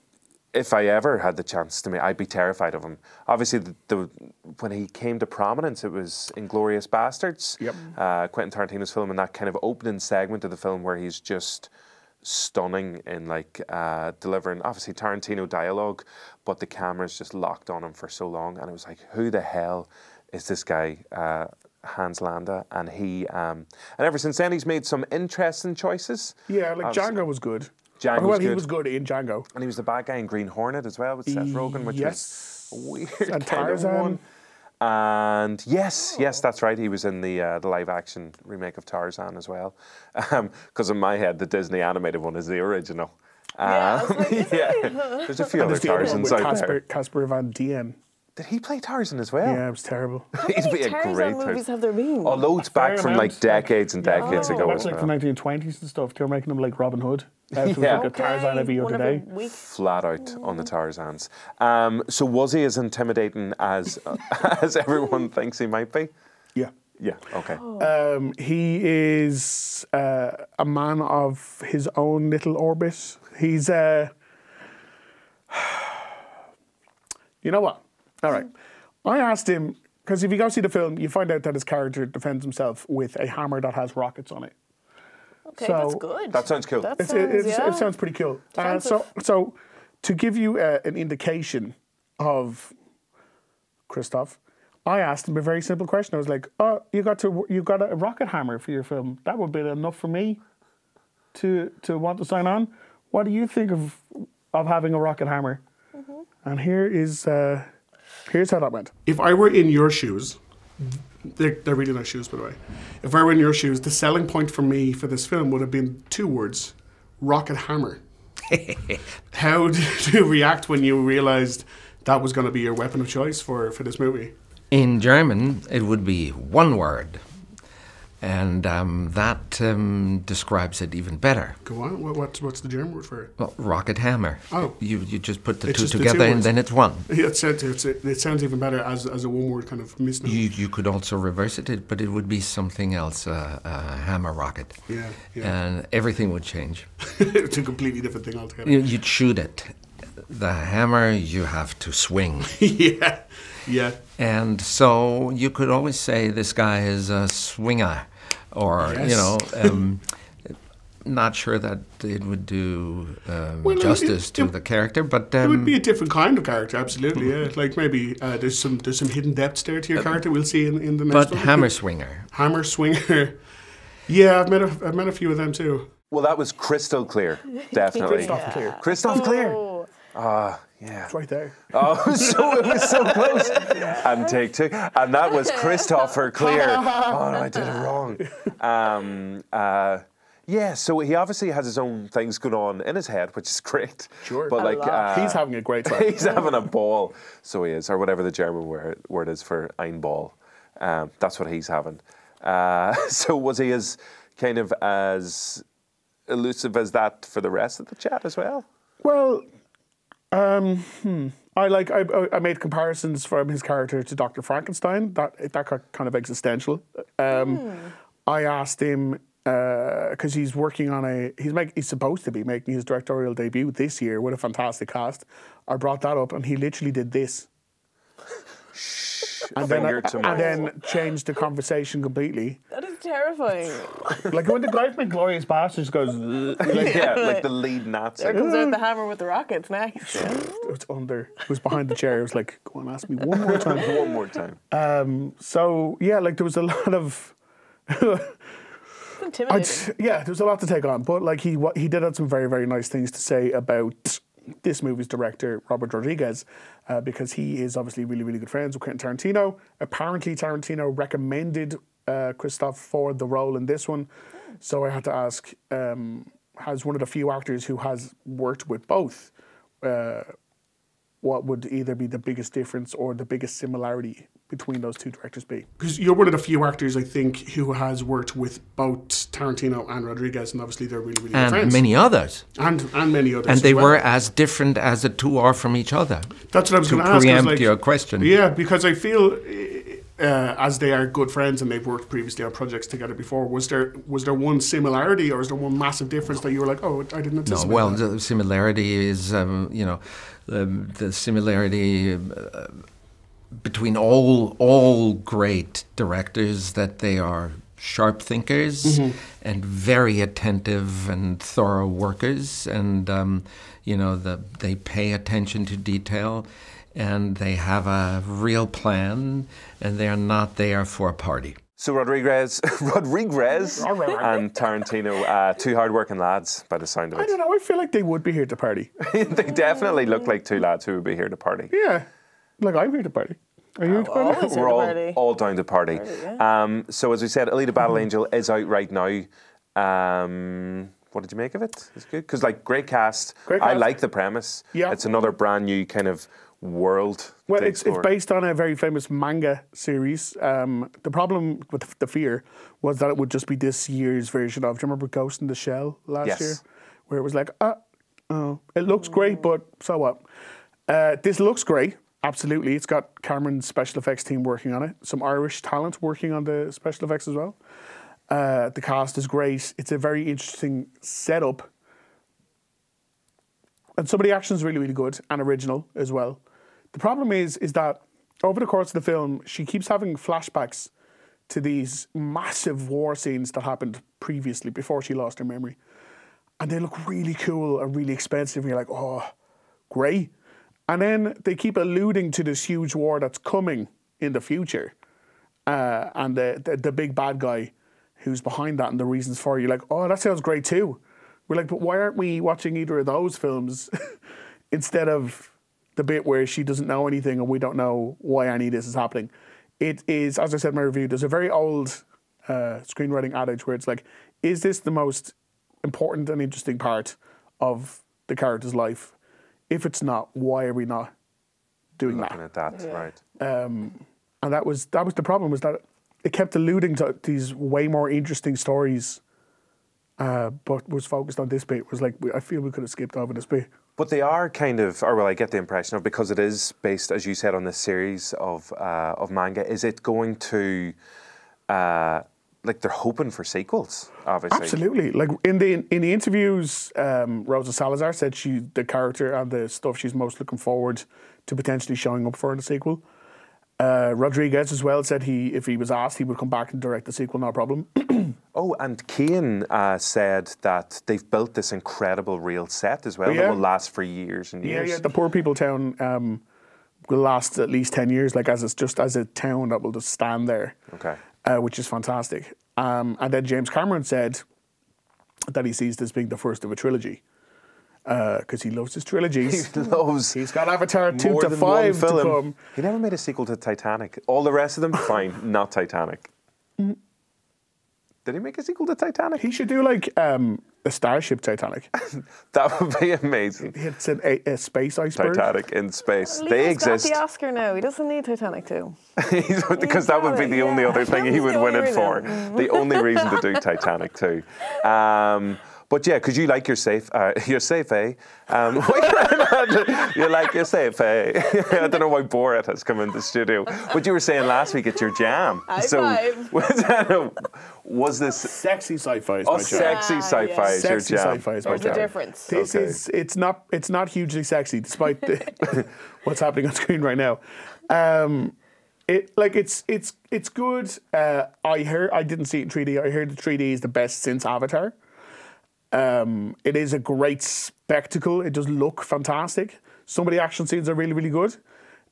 [SPEAKER 1] if I ever had the chance to meet, I'd be terrified of him. Obviously, when he came to prominence, it was Inglourious Bastards, Quentin Tarantino's film, and that kind of opening segment of the film where he's just stunning in like delivering, obviously, Tarantino dialogue, but the camera's just locked on him for so long, and it was like, who the hell is this guy, Hans Landa? And he, and ever since then, he's made some interesting choices.
[SPEAKER 3] Yeah, like Django was good.
[SPEAKER 1] Django was good.
[SPEAKER 3] He was good in Django.
[SPEAKER 1] And he was the bad guy in Green Hornet as well with Seth Rogen, which was a weird
[SPEAKER 3] and
[SPEAKER 1] kind of
[SPEAKER 3] Tarzan.
[SPEAKER 1] one. And yes, that's right. He was in the live-action remake of Tarzan as well. Because in my head, the Disney animated one is the original. There's a few other Tarzans out there.
[SPEAKER 3] Casper Van Dien.
[SPEAKER 1] Did he play Tarzan as well?
[SPEAKER 3] Yeah, it was terrible.
[SPEAKER 2] How many Tarzan movies have there been?
[SPEAKER 1] Oh, loads back from like decades and decades ago.
[SPEAKER 3] That's like the 1920s and stuff. They were making them like Robin Hood. Like a Tarzan every other day.
[SPEAKER 1] Flat out on the Tarzans. So was he as intimidating as as everyone thinks he might be?
[SPEAKER 3] Yeah.
[SPEAKER 1] Yeah, okay.
[SPEAKER 3] He is a man of his own little orbit. He's you know what? All right. I asked him, because if you go see the film, you find out that his character defends himself with a hammer that has rockets on it.
[SPEAKER 2] Okay, that's good.
[SPEAKER 1] That sounds cool.
[SPEAKER 3] It sounds pretty cool. So to give you an indication of Christoph, I asked him a very simple question. I was like, "Oh, you got a rocket hammer for your film. That would be enough for me to want to sign on. What do you think of having a rocket hammer?" And here's how that went. If I were in your shoes, they're really nice shoes, by the way. If I were in your shoes, the selling point for me for this film would have been 2 words: rocket hammer. How did you react when you realised that was going to be your weapon of choice for this movie?
[SPEAKER 15] In German, it would be 1 word. And that describes it even better.
[SPEAKER 3] Go on. What's the German word for it?
[SPEAKER 15] Well, rocket hammer.
[SPEAKER 3] Oh.
[SPEAKER 15] You just put the two together and then it's one.
[SPEAKER 3] Yeah, it sounds even better as a one-word kind of misnomer.
[SPEAKER 15] You could also reverse it, but it would be something else, hammer rocket.
[SPEAKER 3] Yeah.
[SPEAKER 15] And everything would change.
[SPEAKER 3] It's a completely different thing altogether.
[SPEAKER 15] You'd shoot it. The hammer, you have to swing.
[SPEAKER 3] Yeah.
[SPEAKER 15] And so you could always say this guy is a swinger. Or, not sure that it would do justice to the character, but...
[SPEAKER 3] it would be a different kind of character, absolutely, yeah. Like maybe there's some hidden depths there to your character we'll see in the next one.
[SPEAKER 15] But hammer swinger.
[SPEAKER 3] Hammer swinger. Yeah, I've met a few of them too.
[SPEAKER 1] Well, that was crystal clear, definitely. Crystal clear. Yeah.
[SPEAKER 3] It's right there.
[SPEAKER 1] Oh, it was so close. And take 2. And that was Christopher Clear. Oh, no, I did it wrong. So he obviously has his own things going on in his head, which is great.
[SPEAKER 3] Sure.
[SPEAKER 1] But
[SPEAKER 3] he's having a great time.
[SPEAKER 1] He's having a ball. So he is, or whatever the German word is for ein Ball. That's what he's having. So was he as kind of as elusive as that for the rest of the chat as well?
[SPEAKER 3] Well... I made comparisons from his character to Dr. Frankenstein. That got kind of existential. I asked him because he's working on he's supposed to be making his directorial debut this year with a fantastic cast. I brought that up, and he literally did this. and then changed the conversation completely.
[SPEAKER 2] That is terrifying.
[SPEAKER 3] Like when the guy from Inglourious Basterds goes,
[SPEAKER 1] like the lead Nazi.
[SPEAKER 2] There comes out the hammer with the rockets next.
[SPEAKER 3] It's under. It was behind the chair. It was like, go on, ask me one more time.
[SPEAKER 1] One more time.
[SPEAKER 3] So yeah, like there was a lot of.
[SPEAKER 2] Intimidating.
[SPEAKER 3] There was a lot to take on, but like he did have some very, very nice things to say about this movie's director, Robert Rodriguez, because he is obviously really, really good friends with Quentin Tarantino. Apparently, Tarantino recommended Christoph for the role in this one, so I had to ask, as one of the few actors who has worked with both, what would either be the biggest difference or the biggest similarity between those two directors be? Because you're one of the few actors, I think, who has worked with both Tarantino and Rodriguez, and obviously they're really, really good friends.
[SPEAKER 15] And many others.
[SPEAKER 3] And many others.
[SPEAKER 15] And they were as different as the two are from each other.
[SPEAKER 3] That's what I was going to ask.
[SPEAKER 15] To preempt your question.
[SPEAKER 3] Yeah, because I feel, as they are good friends and they've worked previously on projects together before, was there one similarity or is there one massive difference that you were like, oh, I didn't anticipate
[SPEAKER 15] No, well,
[SPEAKER 3] that?
[SPEAKER 15] the similarity is, the similarity between all great directors, that they are sharp thinkers and very attentive and thorough workers, and they pay attention to detail, and they have a real plan, and they are not there for a party.
[SPEAKER 1] So Rodriguez and Tarantino, two hard-working lads by the sound of it.
[SPEAKER 3] I don't know, I feel like they would be here to party.
[SPEAKER 1] They definitely look like two lads who would be here to party.
[SPEAKER 3] Yeah, like I'm here to party. Are you here to party?
[SPEAKER 1] We're all down to party. So as we said, Alita Battle Angel is out right now. What did you make of it? It's good? Because great cast. I like the premise. Yeah. It's another brand new kind of world.
[SPEAKER 3] Well, it's based on a very famous manga series. The problem with the fear was that it would just be this year's version of, do you remember Ghost in the Shell last year? Where it was like, it looks great, but so what? This looks great, absolutely. It's got Cameron's special effects team working on it. Some Irish talent working on the special effects as well. The cast is great. It's a very interesting setup. And some of the action is really, really good and original as well. The problem is that over the course of the film, she keeps having flashbacks to these massive war scenes that happened previously before she lost her memory. And they look really cool and really expensive. And you're like, oh, great. And then they keep alluding to this huge war that's coming in the future. And the big bad guy who's behind that and the reasons for it. You're like, oh, that sounds great too. We're like, but why aren't we watching either of those films instead of the bit where she doesn't know anything and we don't know why any of this is happening? It is, as I said in my review, there's a very old screenwriting adage where it's like, is this the most important and interesting part of the character's life? If it's not, why are we not doing that?
[SPEAKER 1] Looking at that, right.
[SPEAKER 3] And that was the problem, was that it kept alluding to these way more interesting stories, but was focused on this bit. It was like, I feel we could have skipped over this bit.
[SPEAKER 1] But they are kind of, or well, I get the impression of, because it is based, as you said, on this series of manga, is it going to, like they're hoping for sequels, obviously?
[SPEAKER 3] Absolutely. Like in the interviews, Rosa Salazar said the character and the stuff she's most looking forward to potentially showing up for in the sequel. Rodriguez as well said if he was asked, he would come back and direct the sequel, no problem.
[SPEAKER 1] Oh, and Cashin said that they've built this incredible real set as well that will last for years and years.
[SPEAKER 3] Yeah, the Poor People Town will last at least 10 years, like as a town that will just stand there. Okay. Which is fantastic. And then James Cameron said that he sees this being the first of a trilogy. Because he loves his trilogies. He's got Avatar 2 to 5 to come.
[SPEAKER 1] He never made a sequel to Titanic. All the rest of them, fine, not Titanic. Did he make a sequel to Titanic?
[SPEAKER 3] He should do like a Starship Titanic.
[SPEAKER 1] That would be amazing.
[SPEAKER 3] It's a space iceberg.
[SPEAKER 1] Titanic in space.
[SPEAKER 2] Well,
[SPEAKER 1] they exist.
[SPEAKER 2] He's got the Oscar now. He doesn't need Titanic too.
[SPEAKER 1] Because that would be the only other thing he would win it for. The only reason to do Titanic too. But yeah, because you like your safe, eh? You like your safe, eh? I don't know why Borat has come in the studio. But you were saying last week it's your jam. Was this
[SPEAKER 3] sexy sci-fi?
[SPEAKER 1] Sexy sci-fi is your jam.
[SPEAKER 3] Sexy sci-fi is my jam.
[SPEAKER 2] There's a difference.
[SPEAKER 3] This is it's not hugely sexy, despite what's happening on screen right now. It's good. I didn't see it in 3D. I heard the 3D is the best since Avatar. It is a great spectacle. It does look fantastic. Some of the action scenes are really, really good.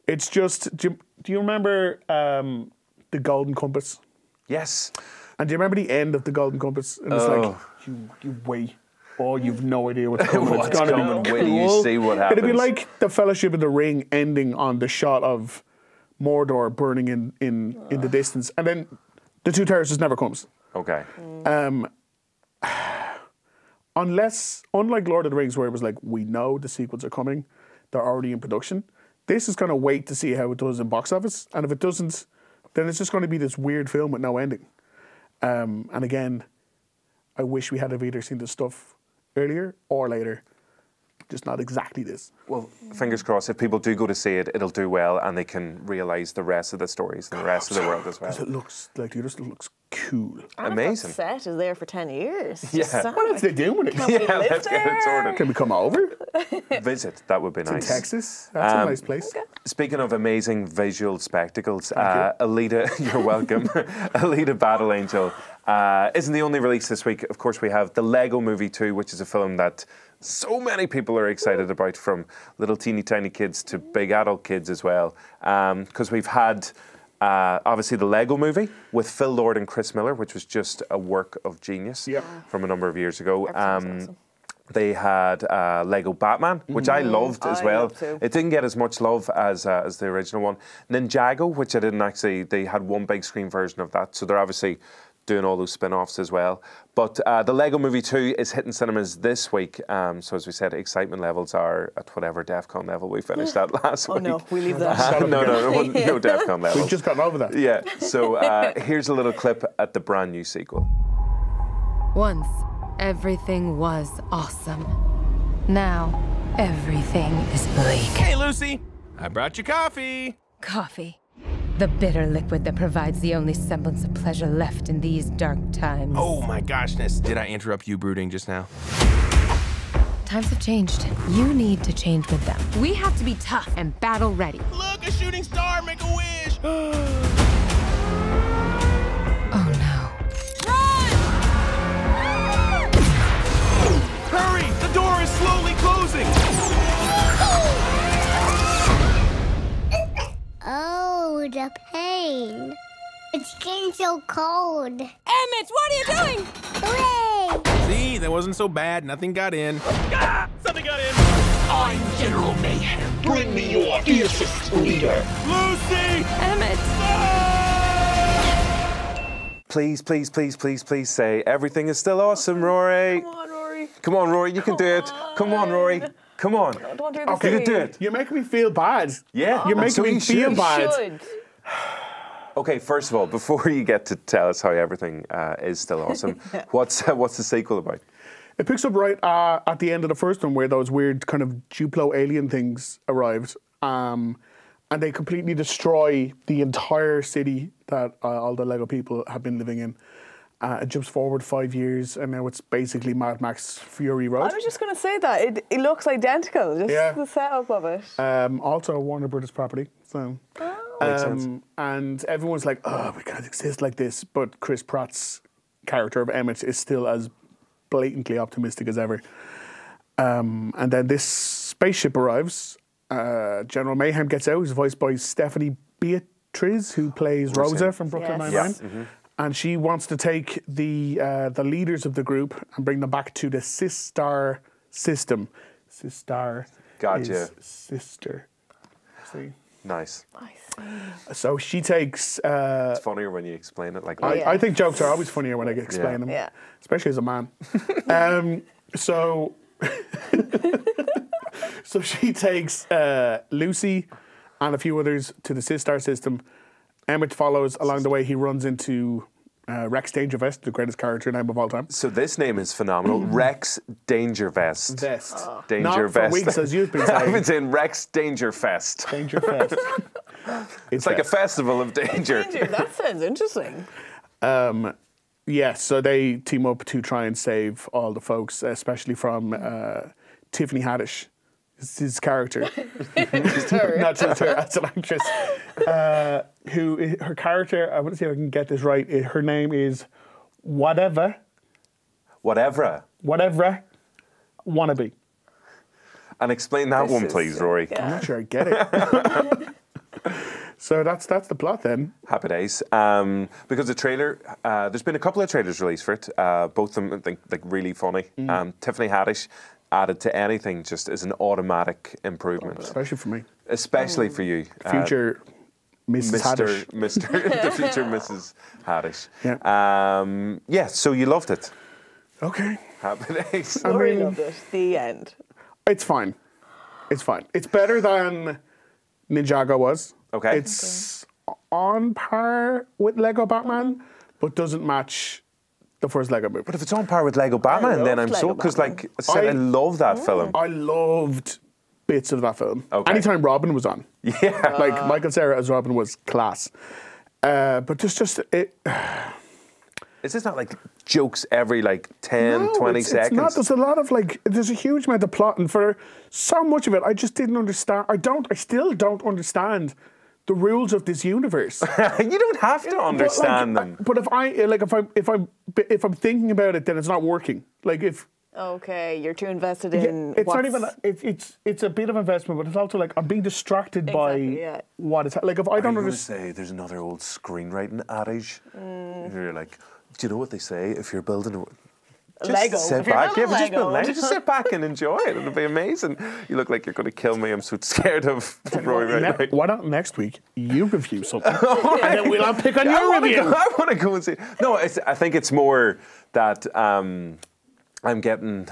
[SPEAKER 3] It's just, do you remember the Golden Compass?
[SPEAKER 1] Yes.
[SPEAKER 3] And do you remember the end of the Golden Compass? And it's like, you wait. Oh, you've no idea what's coming.
[SPEAKER 1] What's coming? Wait till you see what happens.
[SPEAKER 3] It'd be like the Fellowship of the Ring ending on the shot of Mordor burning in the distance. And then the Two Towers just never comes.
[SPEAKER 1] Okay.
[SPEAKER 3] Unlike Lord of the Rings, where it was like, we know the sequels are coming, they're already in production. This is going to wait to see how it does in box office. And if it doesn't, then it's just going to be this weird film with no ending. And again, I wish we had have either seen this stuff earlier or later. Just not exactly this.
[SPEAKER 1] Well, fingers crossed, if people do go to see it, it'll do well and they can realise the rest of the stories and the rest of the world as well.
[SPEAKER 3] Because it looks like it looks cool.
[SPEAKER 2] And
[SPEAKER 1] amazing.
[SPEAKER 2] That set is there for 10 years.
[SPEAKER 1] Yeah.
[SPEAKER 3] What else are they doing with it?
[SPEAKER 1] Let's get it sorted.
[SPEAKER 3] Can we come over?
[SPEAKER 1] Visit, that would be nice.
[SPEAKER 3] In Texas, that's a nice place.
[SPEAKER 2] Okay.
[SPEAKER 1] Speaking of amazing visual spectacles, Alita, you're welcome. Alita Battle Angel isn't the only release this week. Of course, we have the LEGO Movie 2, which is a film that so many people are excited about, from little teeny tiny kids to big adult kids as well. Because we've had, obviously, the LEGO Movie with Phil Lord and Chris Miller, which was just a work of genius from a number of years ago.
[SPEAKER 2] Awesome.
[SPEAKER 1] They had LEGO Batman, which I loved as well. It didn't get as much love as the original one. Ninjago, which I didn't actually, they had one big screen version of that. So they're obviously doing all those spin-offs as well. But the LEGO Movie 2 is hitting cinemas this week. So as we said, excitement levels are at whatever DEFCON level we finished at last week.
[SPEAKER 2] Oh no, we leave that.
[SPEAKER 1] No DEFCON levels.
[SPEAKER 3] We've just gotten over that.
[SPEAKER 1] Yeah, so here's a little clip at the brand new sequel.
[SPEAKER 11] Once, everything was awesome. Now, everything is bleak.
[SPEAKER 16] Hey, Lucy, I brought you coffee.
[SPEAKER 11] Coffee. The bitter liquid that provides the only semblance of pleasure left in these dark times.
[SPEAKER 16] Oh my goshness. Did I interrupt you brooding just now?
[SPEAKER 11] Times have changed. You need to change with them. We have to be tough and battle ready.
[SPEAKER 16] Look, a shooting star, make a wish.
[SPEAKER 11] Oh no.
[SPEAKER 16] Hurry, the door is slowly closing.
[SPEAKER 12] Oh, the pain. It's getting so cold.
[SPEAKER 11] Emmett, what are you doing?
[SPEAKER 12] Hooray!
[SPEAKER 16] See, that wasn't so bad. Nothing got in. Ah, something got in.
[SPEAKER 5] I'm General Mayhem. Bring me your fiercest leader.
[SPEAKER 16] Lucy!
[SPEAKER 11] Emmett!
[SPEAKER 1] Please, please, please, please, please say everything is still awesome, Rory.
[SPEAKER 2] Come on, Rory.
[SPEAKER 1] Come on, Rory, you can do it. Come on, Rory. Come on.
[SPEAKER 2] Don't do this.
[SPEAKER 1] Okay, you can do it.
[SPEAKER 3] You're making me feel bad.
[SPEAKER 1] Yeah.
[SPEAKER 3] You're making me feel bad.
[SPEAKER 2] Should.
[SPEAKER 1] Okay, first of all, before you get to tell us how everything is still awesome, what's the sequel about?
[SPEAKER 3] It picks up right at the end of the first one, where those weird kind of Duplo alien things arrived, and they completely destroy the entire city that all the LEGO people have been living in. It jumps forward 5 years, and now it's basically Mad Max Fury Road.
[SPEAKER 2] I was just going to say that. It looks identical, just the setup of it.
[SPEAKER 3] Also a Warner Brothers property. So,
[SPEAKER 1] Makes sense.
[SPEAKER 3] And everyone's like, oh, we can't exist like this. But Chris Pratt's character of Emmett is still as blatantly optimistic as ever. And then this spaceship arrives. General Mayhem gets out. He's voiced by Stephanie Beatriz, who plays Rosa from Brooklyn Nine-Nine.
[SPEAKER 1] Yes. Mm-hmm.
[SPEAKER 3] And she wants to take the leaders of the group and bring them back to the Sistar system. Sistar is sister. See?
[SPEAKER 1] Nice.
[SPEAKER 3] So she takes...
[SPEAKER 1] it's funnier when you explain it like that.
[SPEAKER 3] I think jokes are always funnier when I explain them.
[SPEAKER 2] Yeah.
[SPEAKER 3] Especially as a man. So she takes Lucy and a few others to the Sistar system. Emmett follows along the way. He runs into Rex Dangervest, the greatest character name of all time.
[SPEAKER 1] So this name is phenomenal. Rex Dangervest. Danger
[SPEAKER 3] Not
[SPEAKER 1] Vest.
[SPEAKER 3] for weeks, as you've been saying.
[SPEAKER 1] I've been saying Rex Dangerfest.
[SPEAKER 3] Dangerfest.
[SPEAKER 1] It's like a festival of danger.
[SPEAKER 2] That sounds interesting.
[SPEAKER 3] Yeah, so they team up to try and save all the folks, especially from Tiffany Haddish, is his character.
[SPEAKER 2] Just her.
[SPEAKER 3] Not just her, as an actress. Her character, I want to see if I can get this right. Her name is Whatever.
[SPEAKER 1] Whatever.
[SPEAKER 3] Wannabe.
[SPEAKER 1] And explain that one, please, Rory.
[SPEAKER 2] Yeah.
[SPEAKER 3] I'm not sure I get it. So that's the plot then.
[SPEAKER 1] Happy days. Because the trailer, there's been a couple of trailers released for it. Both of them, I think, like really funny. Tiffany Haddish added to anything just is an automatic improvement.
[SPEAKER 3] Especially for me.
[SPEAKER 1] Especially for you.
[SPEAKER 3] Future Mrs. Haddish.
[SPEAKER 1] The future Mrs. Haddish.
[SPEAKER 3] Yeah.
[SPEAKER 1] So you loved it.
[SPEAKER 3] Okay.
[SPEAKER 1] Happy days.
[SPEAKER 2] I really loved it. The end.
[SPEAKER 3] It's fine. It's fine. It's better than Ninjago was.
[SPEAKER 1] Okay.
[SPEAKER 3] It's on par with Lego Batman, but doesn't match the first Lego movie.
[SPEAKER 1] But if it's on par with Lego Batman, then I'm so... Because, like I said, I love that film.
[SPEAKER 3] I loved bits of that film.
[SPEAKER 1] Okay.
[SPEAKER 3] Anytime Robin was on.
[SPEAKER 1] Yeah.
[SPEAKER 3] Like, Michael Cera as Robin was class. But just it...
[SPEAKER 1] Is this not like jokes every like 10, 20 seconds?
[SPEAKER 3] It's not. There's a lot of like, there's a huge amount of plot, and for so much of it, I just didn't understand. I still don't understand the rules of this universe.
[SPEAKER 1] You don't have to understand them.
[SPEAKER 3] But if I'm thinking about it, then it's not working. Like if.
[SPEAKER 2] Okay, you're too invested in.
[SPEAKER 3] It's not even. It's a bit of investment, but it's also like I'm being distracted by what is like. If I don't understand,
[SPEAKER 1] say there's another old screenwriting adage. You're like, do you know what they say? If you're building just
[SPEAKER 2] Lego.
[SPEAKER 1] sit back. Just sit back and enjoy it. It'll be amazing. You look like you're going to kill me. I'm so scared of Rory right now.
[SPEAKER 3] Why not next week you review something, and then we'll pick on your review.
[SPEAKER 1] I want to go and see. No, I think it's more that I'm getting.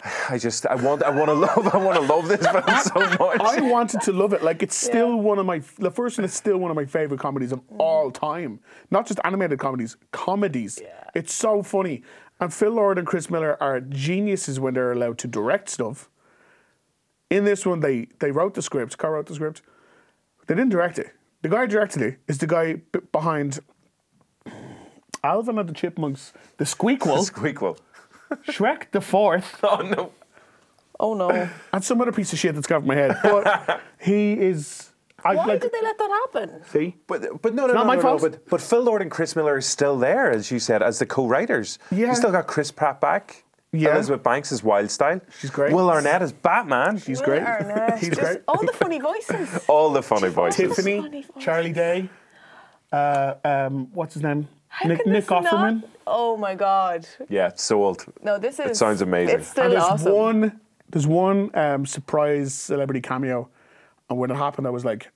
[SPEAKER 1] I want to love this film so much.
[SPEAKER 3] I wanted to love it. Like it's still one of my. The first one is still one of my favorite comedies of all time. Not just animated comedies. Yeah. It's so funny. And Phil Lord and Chris Miller are geniuses when they're allowed to direct stuff. In this one, they wrote the script. Co-wrote the script. They didn't direct it. The guy who directed it is the guy behind Alvin and the Chipmunks, the Squeakquel.
[SPEAKER 1] Squeakquel.
[SPEAKER 3] Shrek the Fourth.
[SPEAKER 1] Oh no.
[SPEAKER 2] Oh no.
[SPEAKER 3] And some other piece of shit that's got in my head. But he is.
[SPEAKER 2] Why did they let that happen?
[SPEAKER 3] See?
[SPEAKER 1] But no,
[SPEAKER 3] my fault.
[SPEAKER 1] But Phil Lord and Chris Miller are still there, as you said, as the co-writers.
[SPEAKER 3] Yeah.
[SPEAKER 1] You still got Chris Pratt back. Yeah. Elizabeth Banks as Wildstyle.
[SPEAKER 3] She's great.
[SPEAKER 1] Will Arnett as Batman.
[SPEAKER 3] She's great.
[SPEAKER 2] He's great. All the funny voices.
[SPEAKER 1] All the funny voices.
[SPEAKER 3] Tiffany, Charlie Day. What's his name? Nick
[SPEAKER 2] Offerman. Oh my God.
[SPEAKER 1] Yeah, sold.
[SPEAKER 2] No, this is.
[SPEAKER 1] It sounds amazing.
[SPEAKER 2] It's still awesome.
[SPEAKER 3] There's one surprise celebrity cameo, and when it happened, I was like,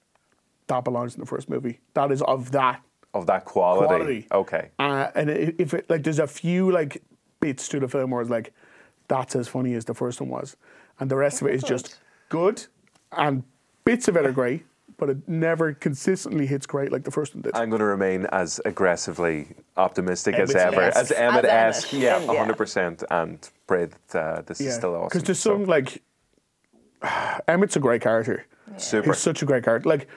[SPEAKER 3] "That belongs in the first movie. That is of that
[SPEAKER 1] quality. Okay.
[SPEAKER 3] And if it, like, there's a few like bits to the film where it's like, that's as funny as the first one was, and the rest of it is just good, and bits of it are great. But it never consistently hits great like the first one did.
[SPEAKER 1] I'm going to remain as aggressively optimistic as ever, as Emmett-esque, 100%, and pray that this is still awesome.
[SPEAKER 3] Because there's some, like, Emmett's a great character.
[SPEAKER 1] Yeah. Super.
[SPEAKER 3] He's such a great character. Like,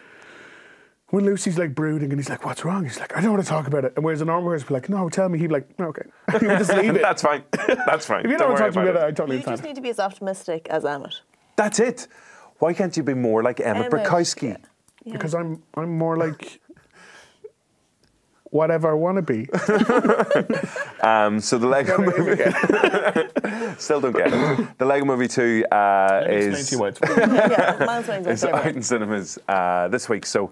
[SPEAKER 3] when Lucy's, like, brooding and he's like, what's wrong? He's like, I don't want to talk about it. And whereas a normal person would be like, no, tell me. He'd be like, no, okay. He would just leave it.
[SPEAKER 1] That's fine. That's fine.
[SPEAKER 3] If you don't want to talk to me about it, I totally
[SPEAKER 2] understand. You just need to be as optimistic as Emmett.
[SPEAKER 1] That's it. Why can't you be more like Emmett Brakowski?
[SPEAKER 2] Yeah.
[SPEAKER 3] Because I'm more like whatever I want to be.
[SPEAKER 1] So the Lego Movie... Still don't get it. The Lego Movie 2 is out in cinemas this week, so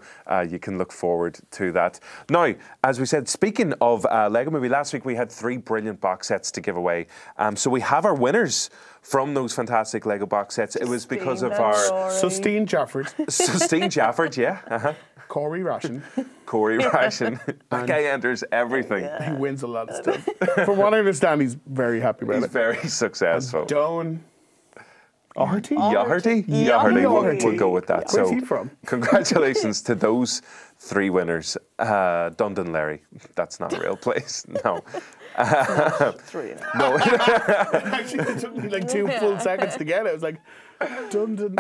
[SPEAKER 1] you can look forward to that. Now, as we said, speaking of Lego Movie, last week we had 3 brilliant box sets to give away. So we have our winners from those fantastic Lego box sets. It was because of our...
[SPEAKER 3] Justine Jafford.
[SPEAKER 1] Justine Jafford, yeah.
[SPEAKER 3] Corey Ration.
[SPEAKER 1] That guy enters everything.
[SPEAKER 3] Yeah. He wins a lot of stuff. From what I understand, he's very happy about it.
[SPEAKER 1] He's very successful.
[SPEAKER 3] Dwayne Doherty?
[SPEAKER 1] We'll go with that.
[SPEAKER 3] Where's he from?
[SPEAKER 1] Congratulations to those 3 winners. Dundonleary. That's not a real place. No.
[SPEAKER 2] Actually,
[SPEAKER 3] it took me like 2 full seconds to get it. I was like, Dundon.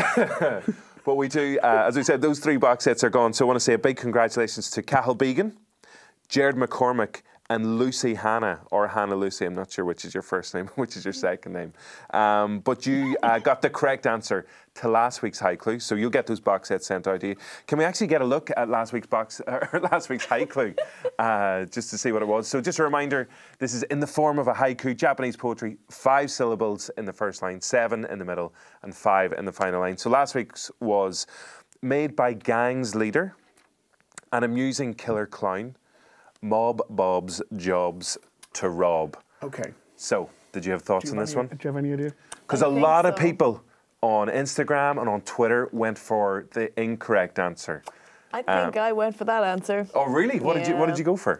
[SPEAKER 1] But we do, as we said, those 3 box sets are gone. So I want to say a big congratulations to Cathal Began, Jared McCormick, and Lucy Hannah, or Hannah Lucy. I'm not sure which is your first name, which is your second name. But you got the correct answer to last week's High Clue, so you'll get those box sets sent out to you. Can we actually get a look at last week's High Clue, just to see what it was? So just a reminder, this is in the form of a haiku, Japanese poetry, 5 syllables in the first line, 7 in the middle, and 5 in the final line. So last week's was made by gang's leader, an amusing killer clown, mob Bob's jobs to rob.
[SPEAKER 3] Okay.
[SPEAKER 1] So, did you have thoughts on this one?
[SPEAKER 3] Do you have any idea?
[SPEAKER 1] Because a lot of people on Instagram and on Twitter went for the incorrect answer.
[SPEAKER 2] I think I went for that answer.
[SPEAKER 1] Oh, really? What did you go for?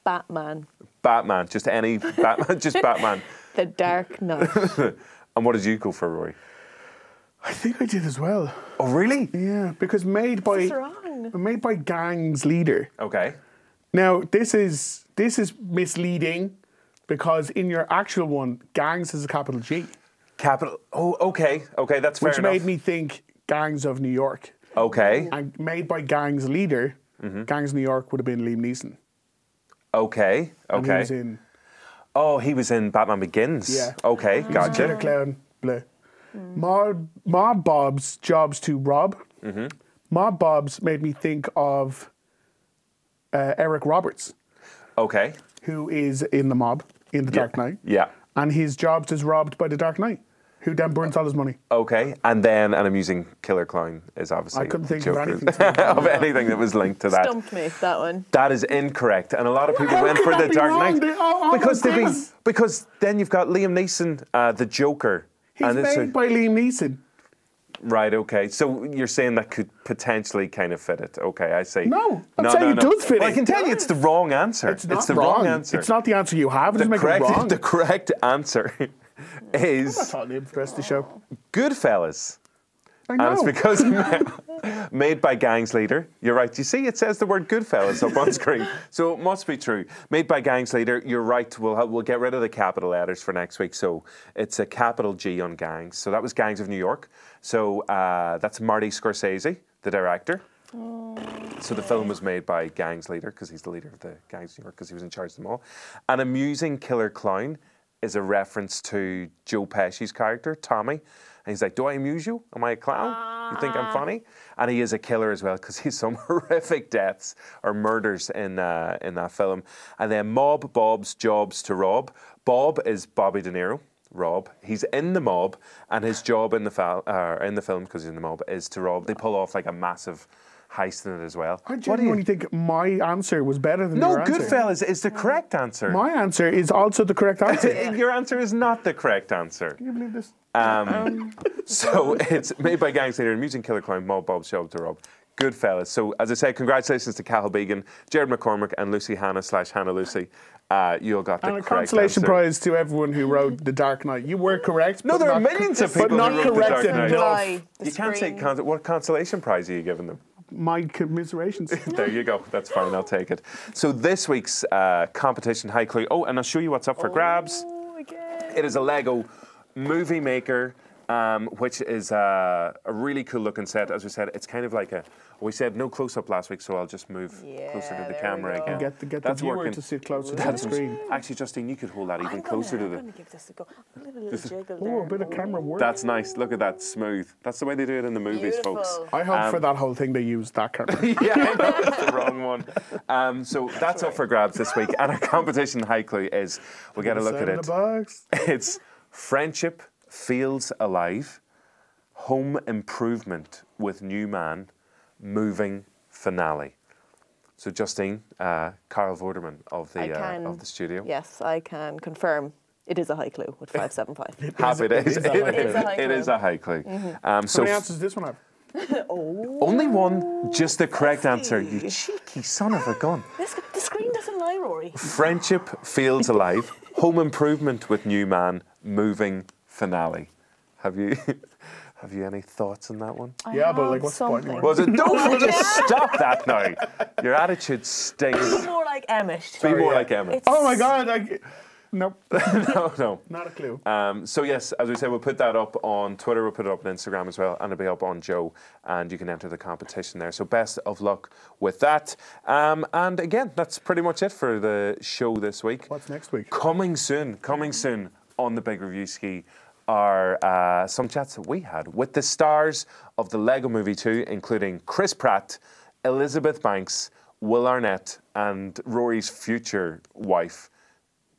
[SPEAKER 2] Batman.
[SPEAKER 1] Batman. Just any Batman. Just Batman.
[SPEAKER 2] The Dark Knight.
[SPEAKER 1] And what did you go for, Rory?
[SPEAKER 3] I think I did as well.
[SPEAKER 1] Oh, really?
[SPEAKER 3] Yeah, because made by gang's leader.
[SPEAKER 1] Okay.
[SPEAKER 3] Now, this is misleading because in your actual one, gangs is a capital G.
[SPEAKER 1] Capital. Oh, okay. Okay, that's fair enough.
[SPEAKER 3] Which made me think Gangs of New York.
[SPEAKER 1] Okay.
[SPEAKER 3] And made by gang's leader, Gangs of New York would have been Liam Neeson.
[SPEAKER 1] Okay.
[SPEAKER 3] And
[SPEAKER 1] Okay.
[SPEAKER 3] he was in...
[SPEAKER 1] Oh, he was in Batman Begins.
[SPEAKER 3] Yeah.
[SPEAKER 1] Okay, gotcha.
[SPEAKER 3] Killer Clown. Blah. Mob Bob's jobs to rob. Mob Bob's made me think of Eric Roberts.
[SPEAKER 1] Okay.
[SPEAKER 3] Who is in the mob, in The Dark Knight.
[SPEAKER 1] Yeah.
[SPEAKER 3] And his jobs is robbed by the Dark Knight, who then burns all his money.
[SPEAKER 1] Okay. And then an amusing killer clown is obviously
[SPEAKER 3] I couldn't think
[SPEAKER 1] Joker.
[SPEAKER 3] of anything.
[SPEAKER 1] Of anything that was linked to that.
[SPEAKER 2] Stumped me, that one.
[SPEAKER 1] That is incorrect. And a lot of people went for The Dark Knight. Because then you've got Liam Neeson, the Joker.
[SPEAKER 3] He's made by Liam Neeson.
[SPEAKER 1] Right, okay. So you're saying that could potentially kind of fit it. Okay, I see.
[SPEAKER 3] No, I'm saying it does fit
[SPEAKER 1] well,
[SPEAKER 3] it.
[SPEAKER 1] I can tell you it's the wrong answer.
[SPEAKER 3] It's not
[SPEAKER 1] the
[SPEAKER 3] wrong.
[SPEAKER 1] answer.
[SPEAKER 3] It's not the answer you have. It doesn't make it wrong.
[SPEAKER 1] The correct answer is...
[SPEAKER 3] That's not the rest of the show.
[SPEAKER 1] Goodfellas.
[SPEAKER 3] I know.
[SPEAKER 1] And it's because made by gang's leader. You're right. You see, it says the word Goodfellas up on screen. So it must be true. Made by gang's leader. You're right. We'll get rid of the capital letters for next week. So it's a capital G on gangs. So that was Gangs of New York. So that's Marty Scorsese, the director. So the film was made by gang's leader because he's the leader of the Gangs of New York because he was in charge of them all. An amusing killer clown is a reference to Joe Pesci's character, Tommy. And he's like, do I amuse you? Am I a clown? You think I'm funny? And he is a killer as well because he's some horrific deaths or murders in that film. And then Mob Bob's jobs to rob. Bob is Bobby De Niro. Rob. He's in the mob, and his job in the film, because he's in the mob, is to rob. They pull off like a massive heist in it as well.
[SPEAKER 3] I genuinely think my answer was better than your answer.
[SPEAKER 1] No, Goodfellas is the correct answer.
[SPEAKER 3] My answer is also the correct answer.
[SPEAKER 1] Your answer is not the correct answer.
[SPEAKER 3] Can you believe this?
[SPEAKER 1] So it's made by gangs leader, amusing killer clown, Mob Bob's job to rob. Goodfellas. So as I said, congratulations to Cathal Began, Jared McCormick, and Lucy Hannah/Hannah Lucy. You all got the correct answer. And a
[SPEAKER 3] consolation prize to everyone who wrote The Dark Knight. You were correct.
[SPEAKER 1] No, there are millions of people who wrote The Dark Knight.
[SPEAKER 2] You
[SPEAKER 1] can't say what consolation prize are you giving them?
[SPEAKER 3] My commiserations.
[SPEAKER 1] There you go. That's fine. I'll take it. So this week's competition, High Clue. Oh, and I'll show you what's up for grabs. It is a LEGO Movie Maker, which is a really cool looking set. As we said, it's kind of like we said no close-up last week, so I'll just move closer to the camera again.
[SPEAKER 3] Get the viewer to sit closer to the screen.
[SPEAKER 1] Actually, Justine, you could hold that even closer to the...
[SPEAKER 2] I'm going to give this a go. I'm going to little jiggle there.
[SPEAKER 3] Oh, a bit of camera work.
[SPEAKER 1] That's nice. Look at that, smooth. That's the way they do it in the movies, folks.
[SPEAKER 3] I hope for that whole thing they used that camera.
[SPEAKER 1] Yeah, I know, it's the wrong one. So that's up for grabs this week. And our competition High Clue is, we'll get a look at it. It's Friendship Feels Alive, Home Improvement with New Man, Moving Finale. So Justine, Carl Vorderman of the studio.
[SPEAKER 2] Yes, I can confirm it is a high clue with 575.
[SPEAKER 1] Happy days. It is a high clue.
[SPEAKER 3] How many answers does this one have?
[SPEAKER 1] Only one, just the correct answer. You cheeky son of a gun.
[SPEAKER 2] The screen doesn't lie, Rory.
[SPEAKER 1] Friendship Feels Alive, Home Improvement with New Man, Moving Finale. Have you any thoughts on that one?
[SPEAKER 3] Yeah, but like, what's the point?
[SPEAKER 1] Was it? Don't just stop that now. Your attitude stinks.
[SPEAKER 2] Be more like Emmett.
[SPEAKER 1] Be more like Emmett.
[SPEAKER 3] Oh my God! Nope.
[SPEAKER 1] No.
[SPEAKER 3] Not a clue.
[SPEAKER 1] So yes, as we say, we'll put that up on Twitter, we'll put it up on Instagram as well, and it'll be up on Joe, and you can enter the competition there. So best of luck with that. And again, that's pretty much it for the show this week.
[SPEAKER 3] What's next week?
[SPEAKER 1] Coming soon on the Big Reviewski are some chats that we had with the stars of the LEGO Movie 2, including Chris Pratt, Elizabeth Banks, Will Arnett, and Rory's future wife,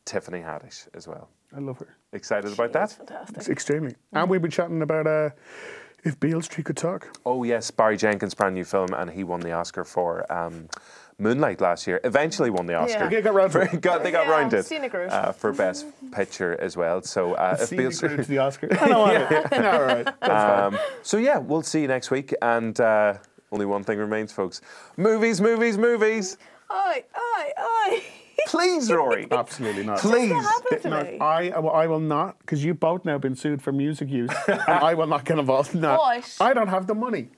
[SPEAKER 1] Tiffany Haddish, as well.
[SPEAKER 3] I love her.
[SPEAKER 1] Excited about that?
[SPEAKER 2] Fantastic.
[SPEAKER 3] Extremely. And we'll be chatting about If Beale Street Could Talk.
[SPEAKER 1] Oh yes, Barry Jenkins' brand new film, and he won the Oscar for Moonlight last year. Eventually won the Oscar.
[SPEAKER 3] Yeah. They got round to it.
[SPEAKER 1] They got round it
[SPEAKER 2] Scenic route.
[SPEAKER 1] for Best Picture as well. So if Beale
[SPEAKER 3] Scenic route
[SPEAKER 1] Street
[SPEAKER 3] to the Oscar. I don't want it. No, all right. That's fine.
[SPEAKER 1] So yeah, we'll see you next week, and only one thing remains, folks. Movies, movies, movies.
[SPEAKER 2] Aye.
[SPEAKER 1] Please, Rory.
[SPEAKER 3] Absolutely not.
[SPEAKER 1] Please.
[SPEAKER 3] I will not, because you've both now been sued for music use, and I will not get involved in that.
[SPEAKER 2] But
[SPEAKER 3] I don't have the money.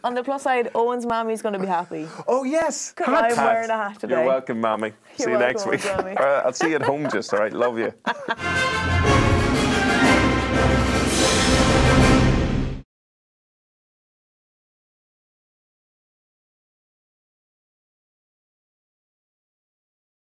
[SPEAKER 2] on the plus side, Owen's mommy's going to be happy.
[SPEAKER 1] Oh, yes.
[SPEAKER 2] I'm wearing a hat today.
[SPEAKER 1] You're welcome, Mammy. See you next week.
[SPEAKER 2] Mammy.
[SPEAKER 1] I'll see you at home just, all right? Love you.